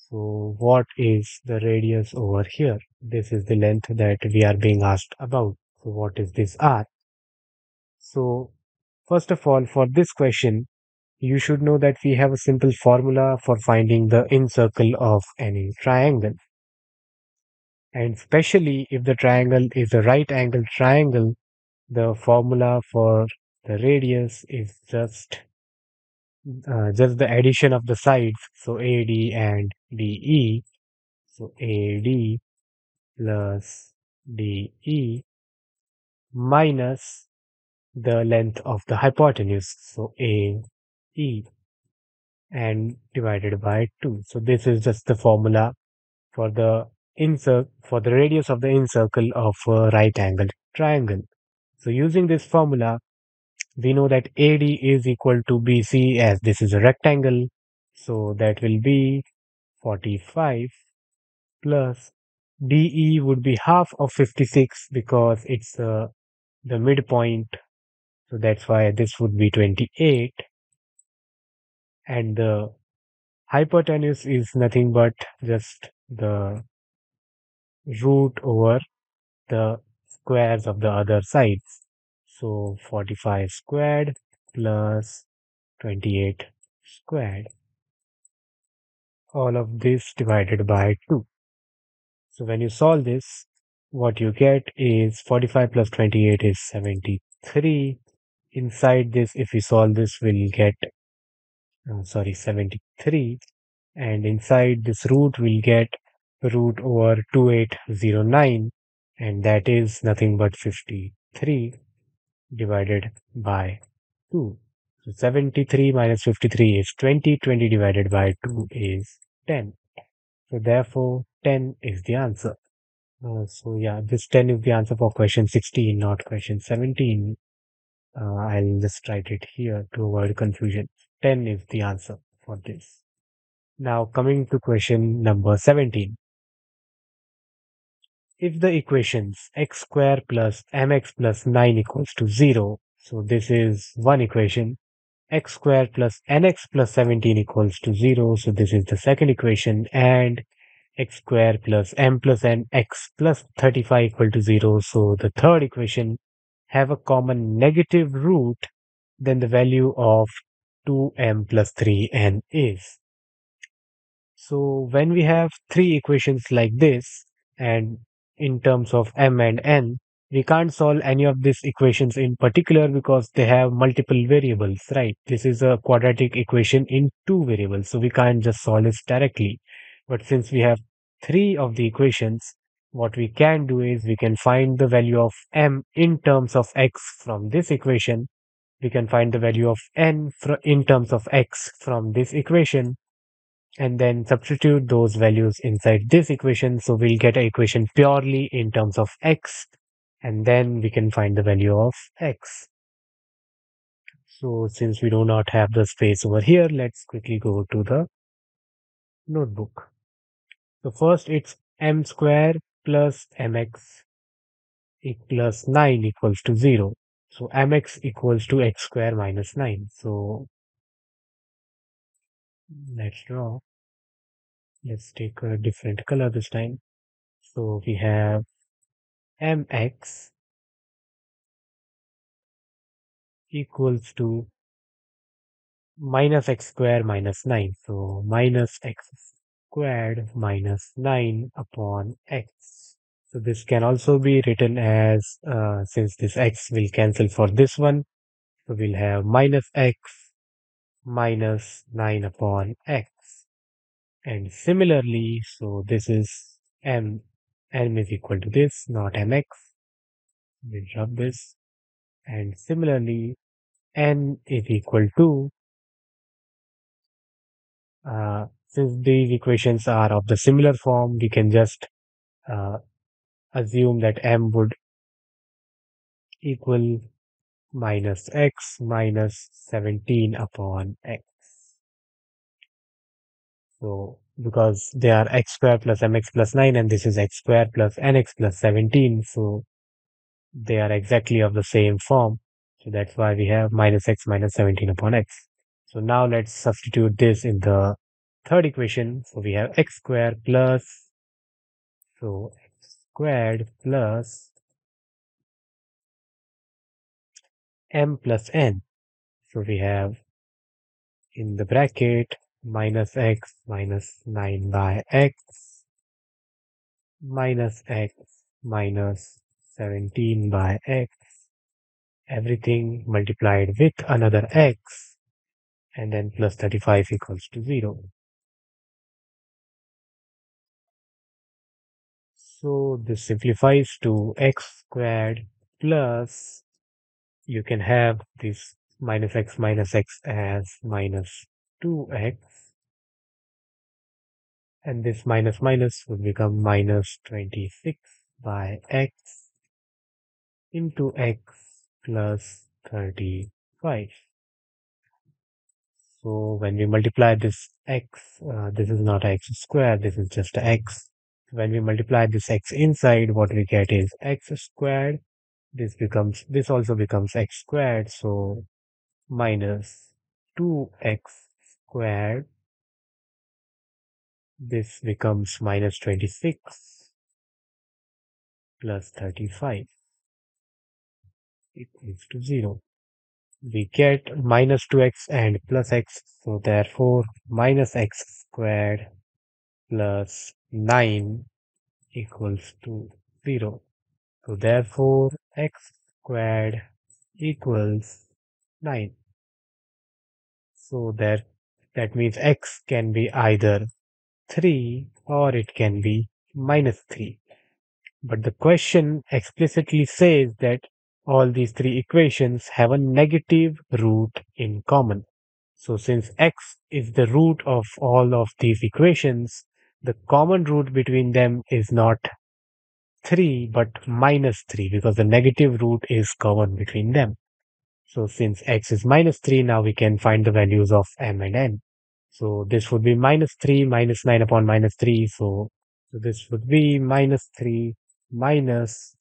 Speaker 1: So what is the radius over here? This is the length that we are being asked about. So what is this R? So first of all, for this question, you should know that we have a simple formula for finding the in circle of any triangle. And especially if the triangle is a right angle triangle, the formula for the radius is just the addition of the sides. So AD and DE. So AD plus DE minus the length of the hypotenuse. So AE and divided by 2. So this is just the formula for the for the radius of the incircle of a right angled triangle. So using this formula, we know that AD is equal to BC as this is a rectangle. So that will be 45 plus DE would be half of 56 because it's the midpoint. So that's why this would be 28. And the hypotenuse is nothing but just the root over the squares of the other sides. So 45 squared plus 28 squared. All of this divided by 2. So when you solve this, what you get is 45 plus 28 is 73. Inside this, if we solve this, we'll get, 73. And inside this root, we'll get root over 2809. And that is nothing but 53 divided by 2. So 73 minus 53 is 20. 20 divided by 2 is 10. So therefore, 10 is the answer. So yeah, this 10 is the answer for question 16, not question 17. I'll just write it here to avoid confusion. 10 is the answer for this. Now coming to question number 17. If the equations x square plus mx plus 9 equals to 0, so this is one equation, x square plus nx plus 17 equals to 0, so this is the second equation, and x square plus m plus n x plus 35 equal to 0, so the third equation have a common negative root, then the value of 2m plus 3n is. So when we have three equations like this, and in terms of m and n, we can't solve any of these equations in particular because they have multiple variables, right? This is a quadratic equation in two variables, so we can't just solve this directly. But since we have three of the equations, what we can do is we can find the value of m in terms of x from this equation. We can find the value of n in terms of x from this equation and then substitute those values inside this equation. So we'll get an equation purely in terms of x, and then we can find the value of x. So since we do not have the space over here, let's quickly go to the notebook. So first it's m square plus mx plus 9 equals to 0. So mx equals to x square minus 9. So let's draw. Let's take a different color this time. So we have mx equals to minus x square minus 9. So minus x squared minus 9 upon x. So this can also be written as, since this x will cancel for this one, so we'll have minus x minus 9 upon x. And similarly, so this is m is equal to this, not mx. We'll drop this. And similarly, n is equal to, since these equations are of the similar form, we can just uh, assume that m would equal minus x minus 17 upon x. So because they are x square plus mx plus 9 and this is x square plus nx plus 17, so they are exactly of the same form. So that's why we have minus x minus 17 upon x. So now let's substitute this in the third equation. So we have x squared plus, so x squared plus m plus n. So we have in the bracket minus x minus 9 by x minus x minus 17 by x, everything multiplied with another x, and then plus 35 equals to 0. So this simplifies to x squared plus, you can have this minus x as minus 2x, and this minus minus would become minus 26 by x into x plus 35. So when we multiply this x, this is not x squared, this is just x. When we multiply this x inside, what we get is x squared. This also becomes x squared. So minus 2x squared. This becomes minus 26 plus 35 equals to 0. We get minus 2x and plus x. So therefore, minus x squared plus 9 equals to 0. So therefore, x squared equals 9. So that means x can be either 3 or it can be minus 3. But the question explicitly says that all these three equations have a negative root in common. So since x is the root of all of these equations, the common root between them is not 3 but minus 3 because the negative root is common between them. So since x is minus 3, now we can find the values of m and n. So this would be minus 3 minus 9 upon minus 3. So this would be minus 3 minus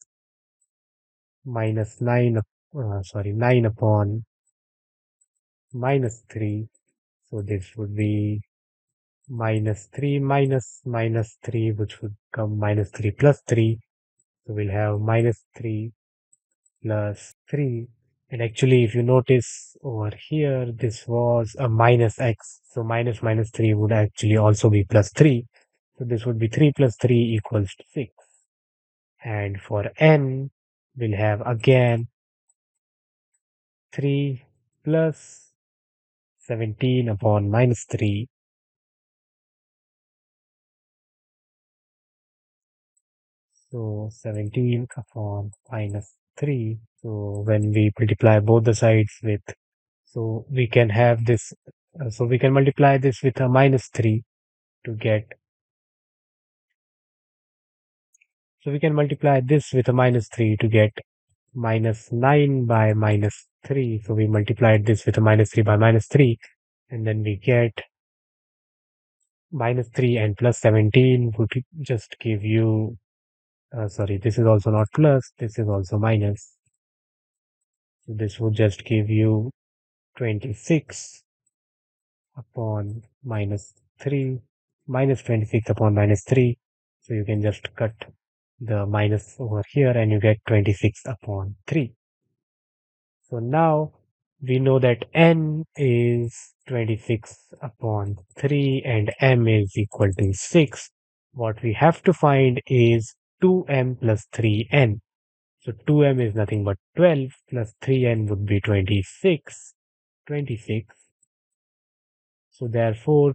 Speaker 1: 9, 9 upon minus 3. So this would be minus 3 minus 3, which would come minus 3 plus 3. So we'll have minus 3 plus 3. And actually, if you notice over here, this was a minus x. So minus 3 would actually also be plus 3. So this would be 3 plus 3 equals to 6. And for n, we'll have again 3 plus 17 upon minus 3. So 17 upon minus 3. So when we multiply both the sides with, so we can have this, so we can multiply this with a minus 3 to get, so we can multiply this with a minus 3 to get minus 9 by minus 3. So we multiplied this with a minus 3 by minus 3, and then we get minus 3 and plus 17 would just give you Sorry, this is also not plus, this is also minus. So this would just give you 26 upon minus 3, minus 26 upon minus 3. So you can just cut the minus over here and you get 26 upon 3. So now we know that n is 26 upon 3 and m is equal to 6. What we have to find is 2m plus 3n. So 2m is nothing but 12 plus 3n would be 26. 26. So therefore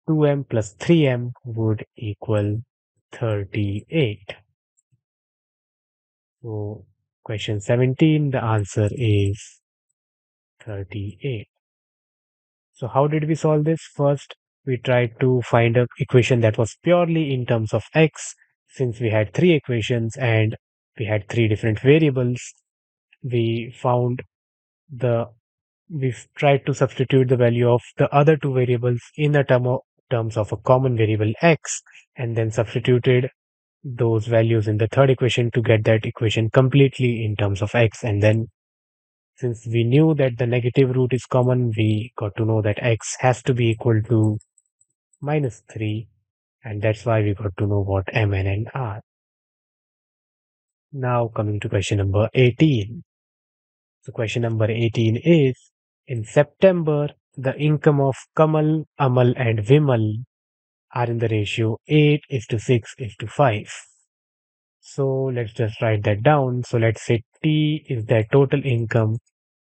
Speaker 1: 2m plus 3m would equal 38. So question 17, the answer is 38. So how did we solve this? First, we tried to find a equation that was purely in terms of x, since we had three equations and we had three different variables. We found the we've tried to substitute the value of the other two variables in the terms of a common variable x, and then substituted those values in the third equation to get that equation completely in terms of x. And then since we knew that the negative root is common, we got to know that x has to be equal to minus 3, and that's why we got to know what m and n are. Now coming to question number 18. So question number 18 is, in September, the income of Kamal, Amal and Vimal are in the ratio 8 is to 6 is to 5. So let's just write that down. So let's say T is their total income.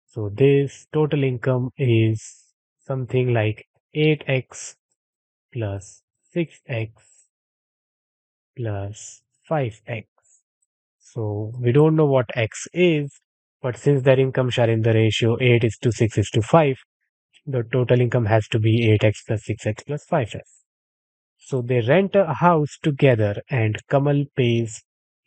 Speaker 1: So this total income is something like 8x plus 6x plus 5x. So we don't know what x is, but since their incomes are in the ratio 8 is to 6 is to 5, the total income has to be 8x plus 6x plus 5x. So they rent a house together and Kamal pays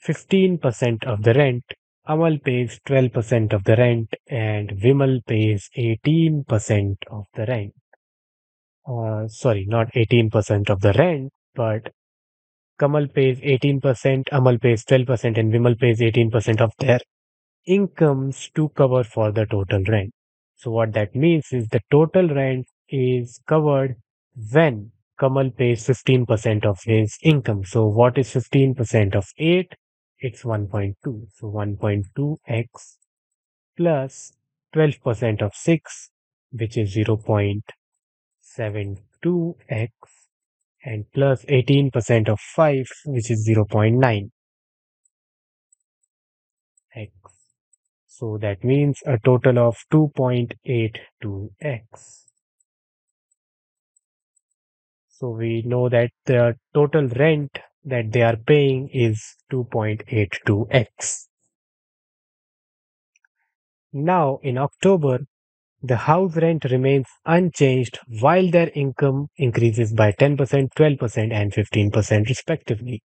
Speaker 1: 15% of the rent, Amal pays 12% of the rent, and Vimal pays 18% of the rent. Sorry, not 18% of the rent, but Kamal pays 18%, Amal pays 12%, and Vimal pays 18% of their incomes to cover for the total rent. So what that means is the total rent is covered when Kamal pays 15% of his income. So what is 15% of 8? It's 1.2. So 1.2x plus 12% of 6, which is 0.72x, and plus 18% of 5, which is 0.9x. So that means a total of 2.82x. So we know that the total rent that they are paying is 2.82x. Now in October, the house rent remains unchanged while their income increases by 10%, 12%, and 15% respectively.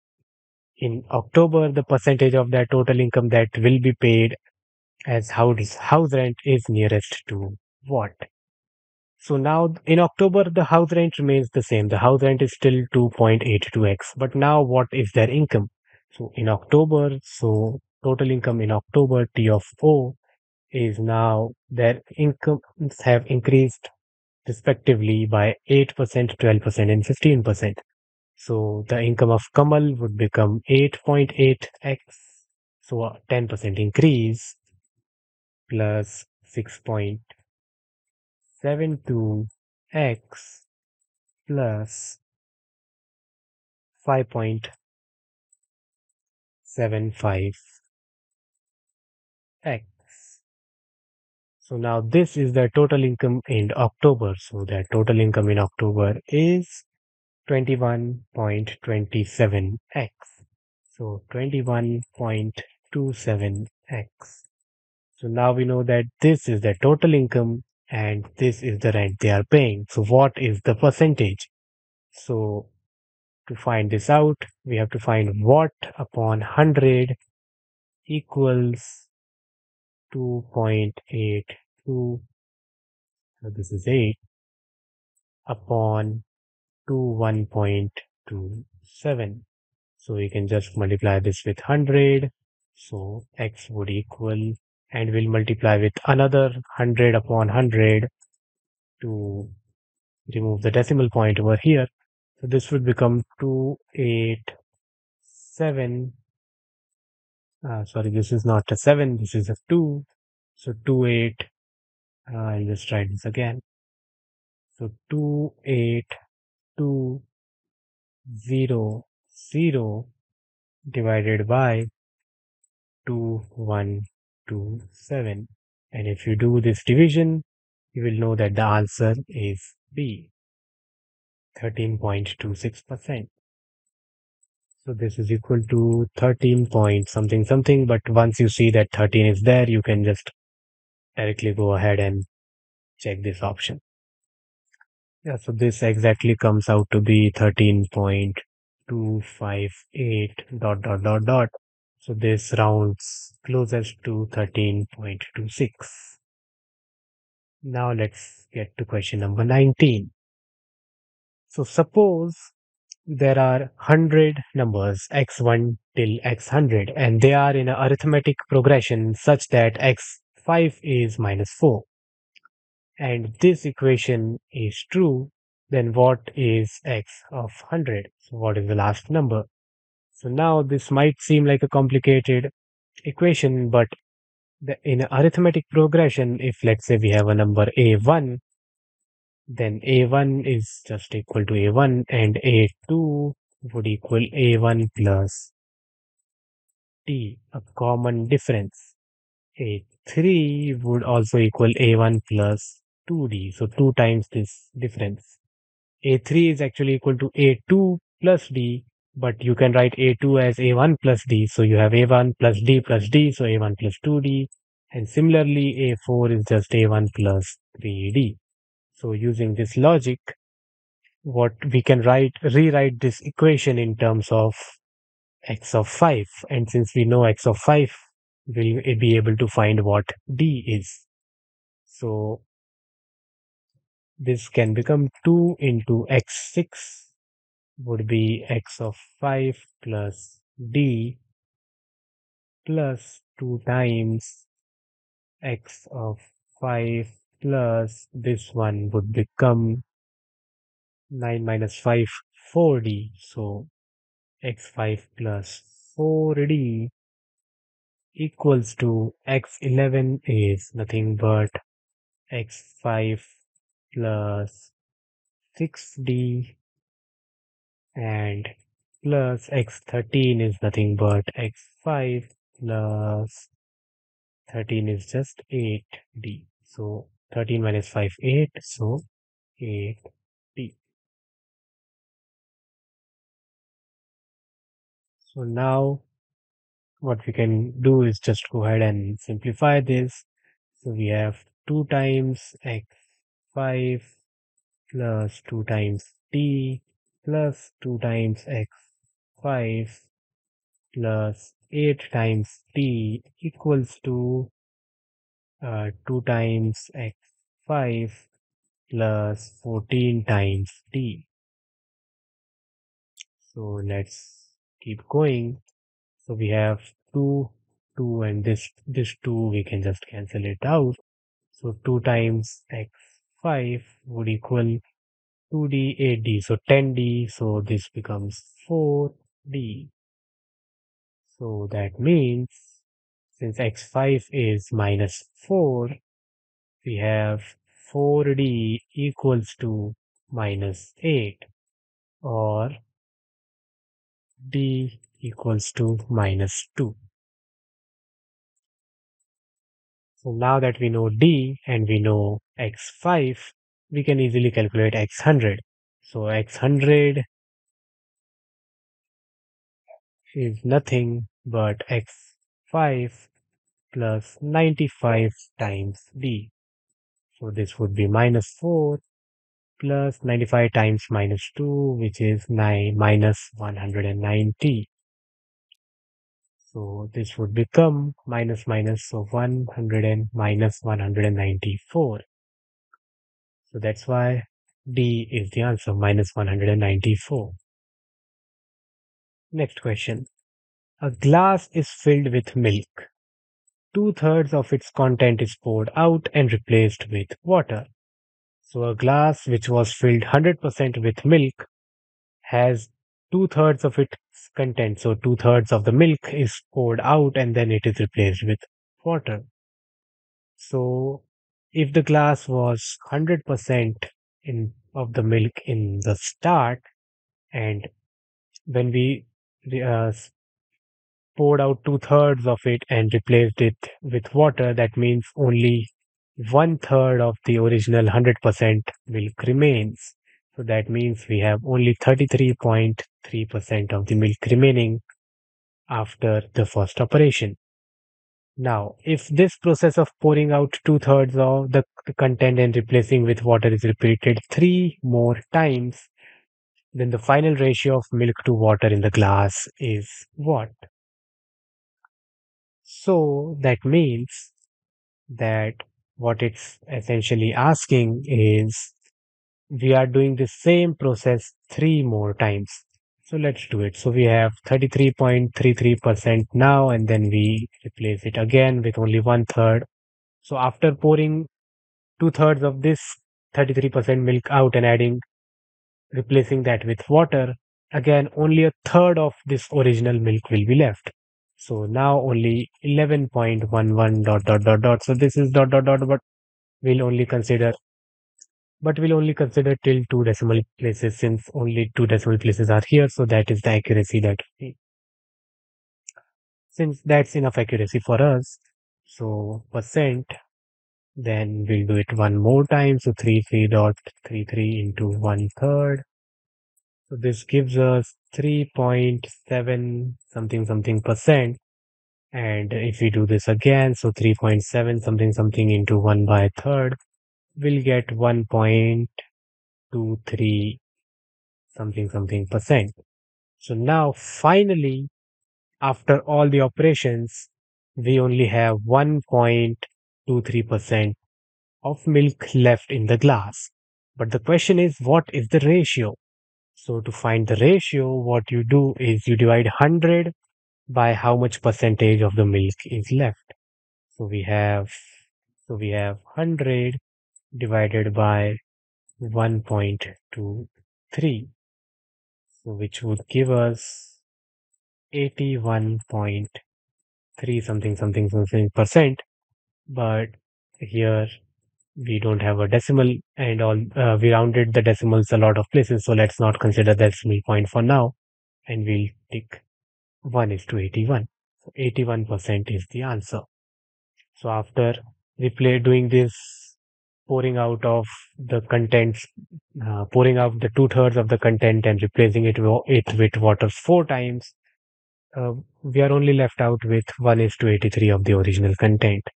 Speaker 1: In October, the percentage of their total income that will be paid as house rent is nearest to what? So now in October, the house rent remains the same. The house rent is still 2.82x. But now what is their income? So in October, so total income in October, T of O, is now their incomes have increased respectively by 8%, 12%, and 15%. So the income of Kamal would become 8.8x. So a 10% increase plus 6.72x plus 5.75x. So now this is the total income in October. So the total income in October is 21.27x. So 21.27x. So now we know that this is the total income and this is the rent they are paying. So what is the percentage? So to find this out, we have to find what upon 100 equals 2.82. So this is 8 upon 1.27. So we can just multiply this with 100. So x would equal, and we'll multiply with another 100 upon 100 to remove the decimal point over here. So this would become 287. Sorry, this is not a 7, this is a 2. So 28, I'll just write this again. So 28200 divided by 2127. And if you do this division, you will know that the answer is B, 13.26%. So this is equal to 13 point something something, but once you see that 13 is there, you can just directly go ahead and check this option. Yeah, so this exactly comes out to be 13.258 dot dot dot dot. So this rounds closest to 13.26. Now let's get to question number 19. So suppose there are 100 numbers x1 till x100 and they are in an arithmetic progression such that x5 is minus 4 and this equation is true, then what is x of 100? So what is the last number? So now this might seem like a complicated equation, but in an arithmetic progression, if let's say we have a number a1, then a1 is just equal to a1 and a2 would equal a1 plus t, a common difference. A3 would also equal a1 plus 2d, so 2 times this difference. A3 is actually equal to A2 plus D, but you can write A2 as A1 plus D. So you have A1 plus D, so A1 plus 2D. And similarly, A4 is just A1 plus 3D. So using this logic, what we can rewrite this equation in terms of x of 5. And since we know x of 5, we'll be able to find what D is. So this can become 2 into x6 would be x of 5 plus d plus 2 times x of 5 plus this one would become 9 minus 5, 4d. So x5 plus 4d equals to x11 is nothing but x5 plus 6d and plus x13 is nothing but x5 plus 13 is just 8d. So 13 minus 5, 8. So 8d. So now what we can do is just go ahead and simplify this. So we have 2 times x5 plus 2 times d plus 2 times x5 plus 8 times t equals to 2 times x5 plus 14 times t. So let's keep going. So we have 2, 2 and this 2 we can just cancel it out. So 2 times x5 would equal 2d, 8d, so 10d. So this becomes 4d. So that means since x5 is minus 4, we have 4d equals to minus 8 or d equals to minus 2. So now that we know d and we know x5, we can easily calculate x100. So x100 is nothing but x5 plus 95 times d. So this would be minus 4 plus 95 times minus 2, which is 9 minus 190. So this would become minus minus, so 100 and minus 194. So that's why D is the answer, minus 194. Next question. A glass is filled with milk. Two-thirds of its content is poured out and replaced with water. So a glass which was filled 100% with milk has two-thirds of its content. So two-thirds of the milk is poured out and then it is replaced with water. So if the glass was 100% in of the milk in the start, and when we uh, poured out two-thirds of it and replaced it with water, that means only one-third of the original 100% milk remains. So that means we have only 33.3% of the milk remaining after the first operation. Now, if this process of pouring out two-thirds of the content and replacing with water is repeated three more times, then the final ratio of milk to water in the glass is what? So that means that what it's essentially asking is we are doing the same process three more times. So let's do it. So we have 33.33% now, and then we replace it again with only one third. So after pouring two-thirds of this 33% milk out and replacing that with water, again only a third of this original milk will be left. So now only 11.11 dot dot dot dot. So this is dot dot dot, but we'll only consider till two decimal places since only two decimal places are here. So that is the accuracy that since that's enough accuracy for us. So percent, then we'll do it one more time. So 33.33 into one third. So this gives us 3.7 something something percent. And if we do this again, so 3.7 something something into 1 by third, we'll get 1.23 something something percent. So now finally, after all the operations, we only have 1.23% of milk left in the glass. But the question is, what is the ratio? So to find the ratio, what you do is you divide 100 by how much percentage of the milk is left. So we have 100 divided by 1.23, so which would give us 81.3 something something something percent. But here we don't have a decimal and all. We rounded the decimals a lot of places, so let's not consider the decimal point for now, and we'll tick 1 is to 81. So 81% is the answer. So after doing this pouring out of the contents, pouring out the two-thirds of the content and replacing it with water four times, we are only left out with 1 is to 83 of the original content.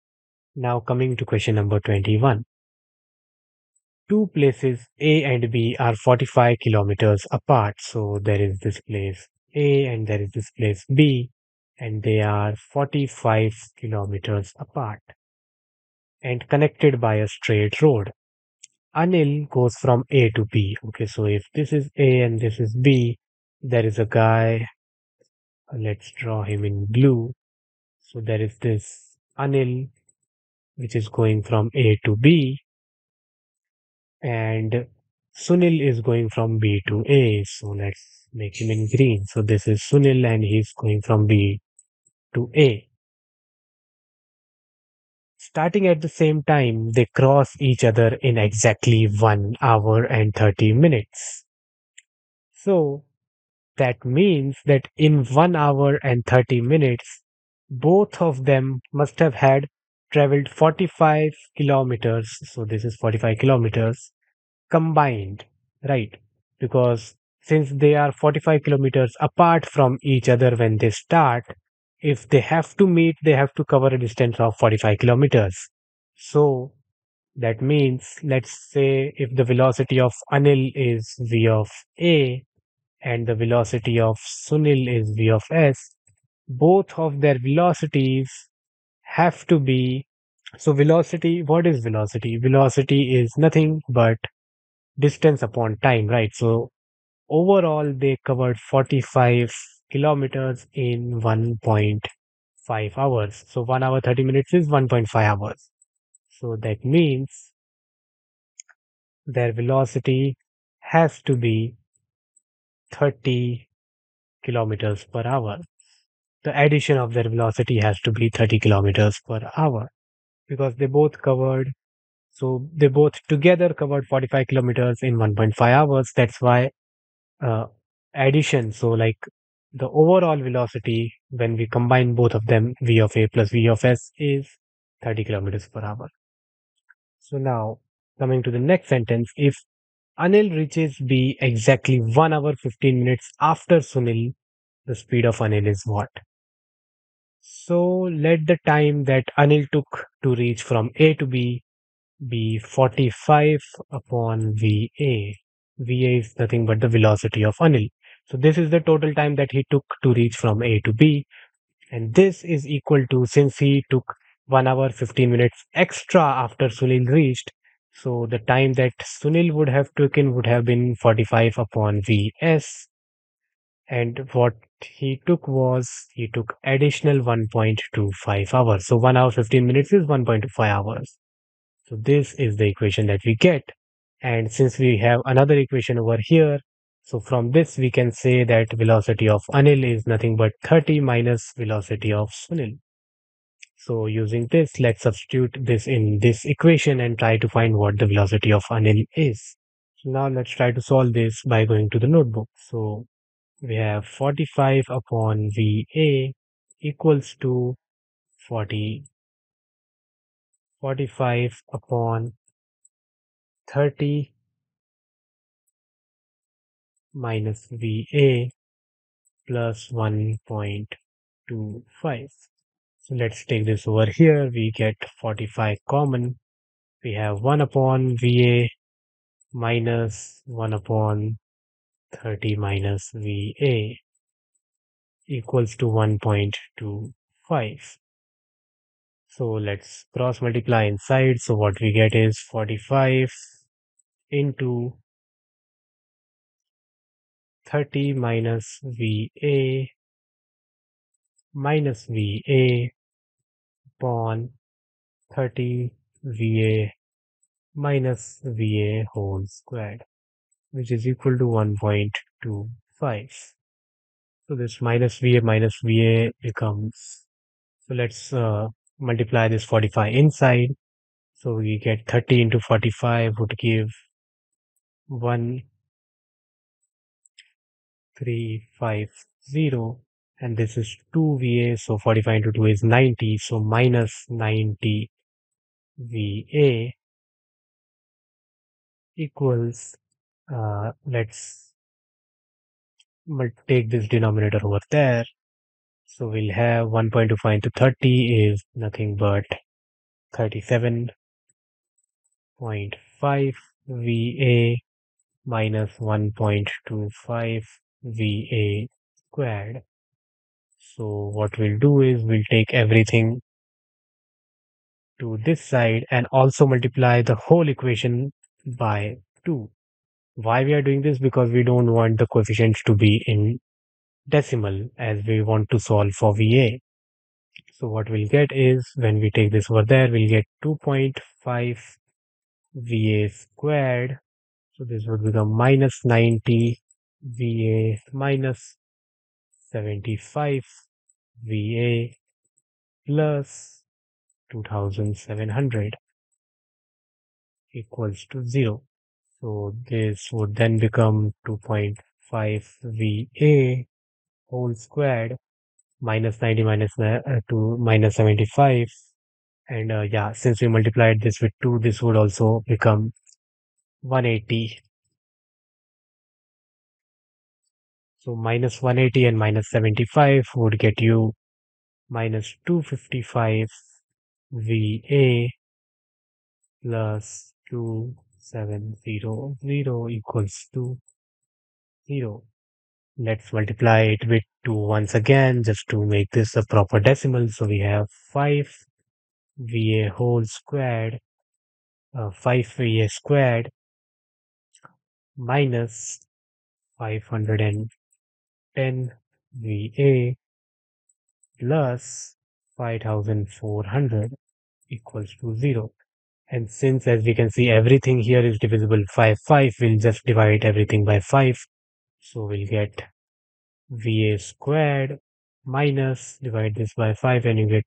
Speaker 1: Now coming to question number 21. Two places A and B are 45 kilometers apart. So there is this place A and there is this place B, and they are 45 kilometers apart and connected by a straight road. Anil goes from A to B. Okay, so if this is A and this is B, there is a guy. Let's draw him in blue. So there is this Anil which is going from A to B, and Sunil is going from B to A. So let's make him in green. So this is Sunil and he's going from B to A. Starting at the same time, they cross each other in exactly 1 hour and 30 minutes. So that means that in 1 hour and 30 minutes, both of them must have had traveled 45 kilometers. So this is 45 kilometers combined, right? Because since they are 45 kilometers apart from each other when they start, if they have to meet, they have to cover a distance of 45 kilometers. So that means, let's say if the velocity of Anil is v of A and the velocity of Sunil is v of s, both of their velocities have to be. So velocity, what is velocity? Velocity is nothing but distance upon time, right? So overall, they covered 45 kilometers in 1.5 hours. So 1 hour 30 minutes is 1.5 hours. So that means their velocity has to be 30 kilometers per hour. The addition of their velocity has to be 30 kilometers per hour because they both together covered 45 kilometers in 1.5 hours. That's why uh, addition, so like the overall velocity when we combine both of them, v of a plus v of s is 30 kilometers per hour. So now coming to the next sentence, if Anil reaches B exactly 1 hour 15 minutes after Sunil, the speed of Anil is what? So let the time that Anil took to reach from A to B be 45 upon VA. VA is nothing but the velocity of Anil. So this is the total time that he took to reach from A to B. And this is equal to, since he took 1 hour 15 minutes extra after Sunil reached, so the time that Sunil would have taken would have been 45 upon VS. And what he took was he took additional 1.25 hours. So 1 hour 15 minutes is 1.25 hours. So this is the equation that we get. And since we have another equation over here, so from this we can say that velocity of Anil is nothing but 30 minus velocity of Sunil. So using this, let's substitute this in this equation and try to find what the velocity of Anil is. So now let's try to solve this by going to the notebook. So we have 45 upon VA equals to 40, 45 upon 30 minus VA plus 1.25. So let's take this over here. We get 45 common. We have 1 upon VA minus 1 upon 30 minus VA equals to 1.25. So let's cross multiply inside. So what we get is 45 into 30 minus VA minus VA upon 30 VA minus VA whole squared, which is equal to 1.25. So this minus VA becomes, so let's multiply this 45 inside. So we get 30 into 45 would give 1350, and this is 2 VA, so 45 into 2 is 90, so minus 90 VA equals, let's take this denominator over there. So we'll have 1.25 into 30 is nothing but 37.5 VA minus 1.25 VA squared. So what we'll do is we'll take everything to this side and also multiply the whole equation by 2. Why we are doing this? Because we don't want the coefficients to be in decimal as we want to solve for VA. So what we'll get is when we take this over there, we'll get 2.5 VA squared. So this would become minus 90 VA minus 75 VA plus 2700 equals to 0. So this would then become 2.5 VA whole squared minus 90 minus to minus 75. And yeah, since we multiplied this with 2, this would also become 180. So minus 180 and minus 75 would get you minus 255 VA plus 2700 equals to 0. Let's multiply it with 2 once again just to make this a proper decimal. So we have 5 VA whole squared, 5 VA squared minus 510 VA plus 5400 equals to 0. And since, as we can see, everything here is divisible by 5, we'll just divide everything by 5. So we'll get VA squared minus, divide this by 5 and you get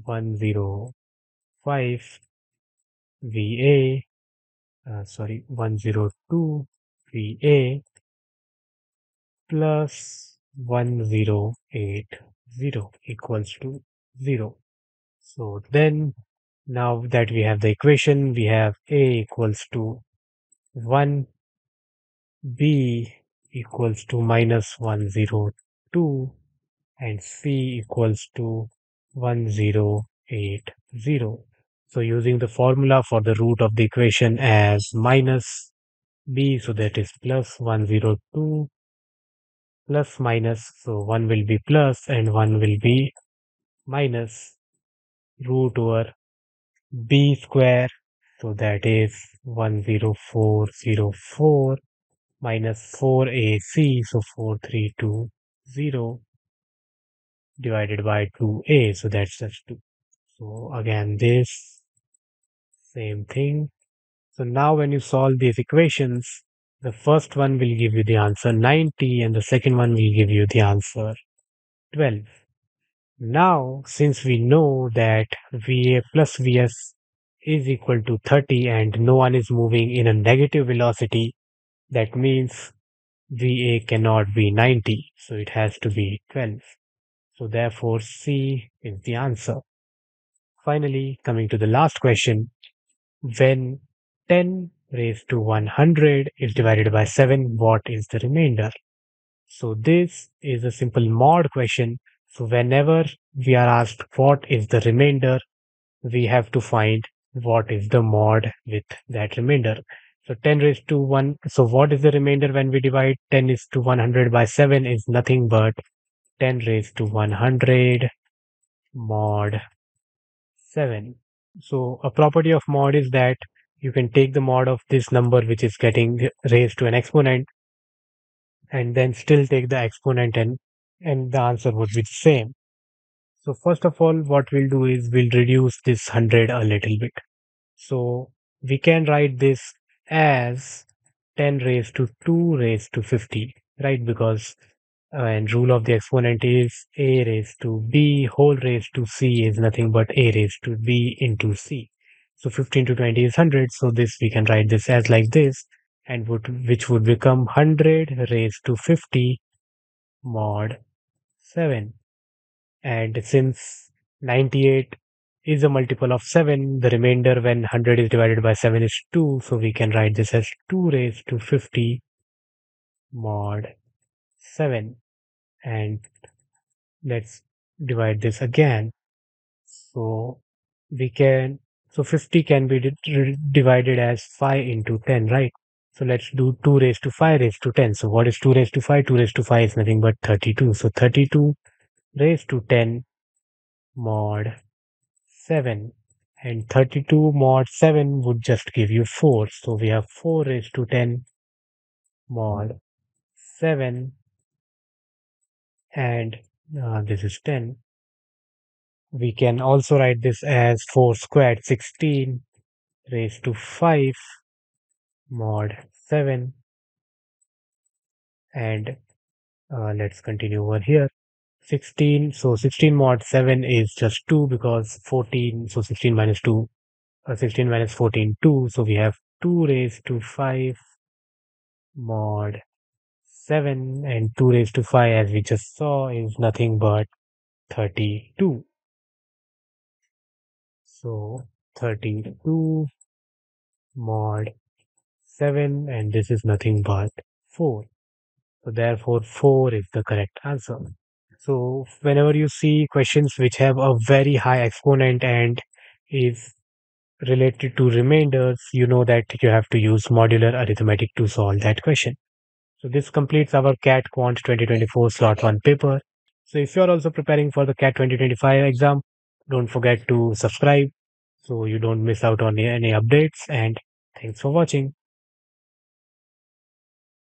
Speaker 1: 105 VA, 102 VA plus 1080 equals to 0. So then, now that we have the equation, we have A equals to 1, B equals to minus 102, and C equals to 1080. So using the formula for the root of the equation as minus B, so that is plus 102 plus minus, so one will be plus and one will be minus root over B square, so that is 10404 minus 4AC, so 4320 divided by 2A, so that's just 2. So again, this same thing. So now when you solve these equations, the first one will give you the answer 90 and the second one will give you the answer 12. Now, since we know that VA plus VS is equal to 30 and no one is moving in a negative velocity, that means VA cannot be 90, so it has to be 12. So therefore, C is the answer. Finally, coming to the last question, when 10 raised to 100 is divided by 7, what is the remainder? So this is a simple mod question. So whenever we are asked what is the remainder, we have to find what is the mod with that remainder. So 10 raised to 1. So what is the remainder when we divide 10 is to 100 by 7 is nothing but 10 raised to 100 mod 7. So a property of mod is that you can take the mod of this number which is getting raised to an exponent and then still take the exponent and the answer would be the same. So first of all, what we'll do is we'll reduce this 100 a little bit. So we can write this as 10 raised to 2 raised to 50, right? Because and rule of the exponent is a raised to b whole raised to c is nothing but a raised to b into c. So 15 to 20 is 100. So this we can write this as like this, and which would become 100 raised to 50 mod 7. And since 98 is a multiple of 7, the remainder when 100 is divided by 7 is 2. So we can write this as 2 raised to 50 mod 7. And let's divide this again. So we can, so 50 can be divided as 5 into 10, right? So let's do 2 raised to 5 raised to 10. So what is 2 raised to 5? 2 raised to 5 is nothing but 32. So 32 raised to 10 mod 7. And 32 mod 7 would just give you 4. So we have 4 raised to 10 mod 7. And this is 10. We can also write this as 4 squared 16 raised to 5 mod 7. And let's continue over here. 16, so 16 mod 7 is just 2 because 14, so 16 minus 2, 16 minus 14, 2. So we have 2 raised to 5 mod 7, and 2 raised to 5 as we just saw is nothing but 32. So 32 mod 7, and this is nothing but 4. So therefore 4 is the correct answer. So whenever you see questions which have a very high exponent and is related to remainders, you know that you have to use modular arithmetic to solve that question. So this completes our CAT Quant 2024 Slot 1 paper. So if you're also preparing for the CAT 2025 exam, don't forget to subscribe so you don't miss out on any updates, and thanks for watching.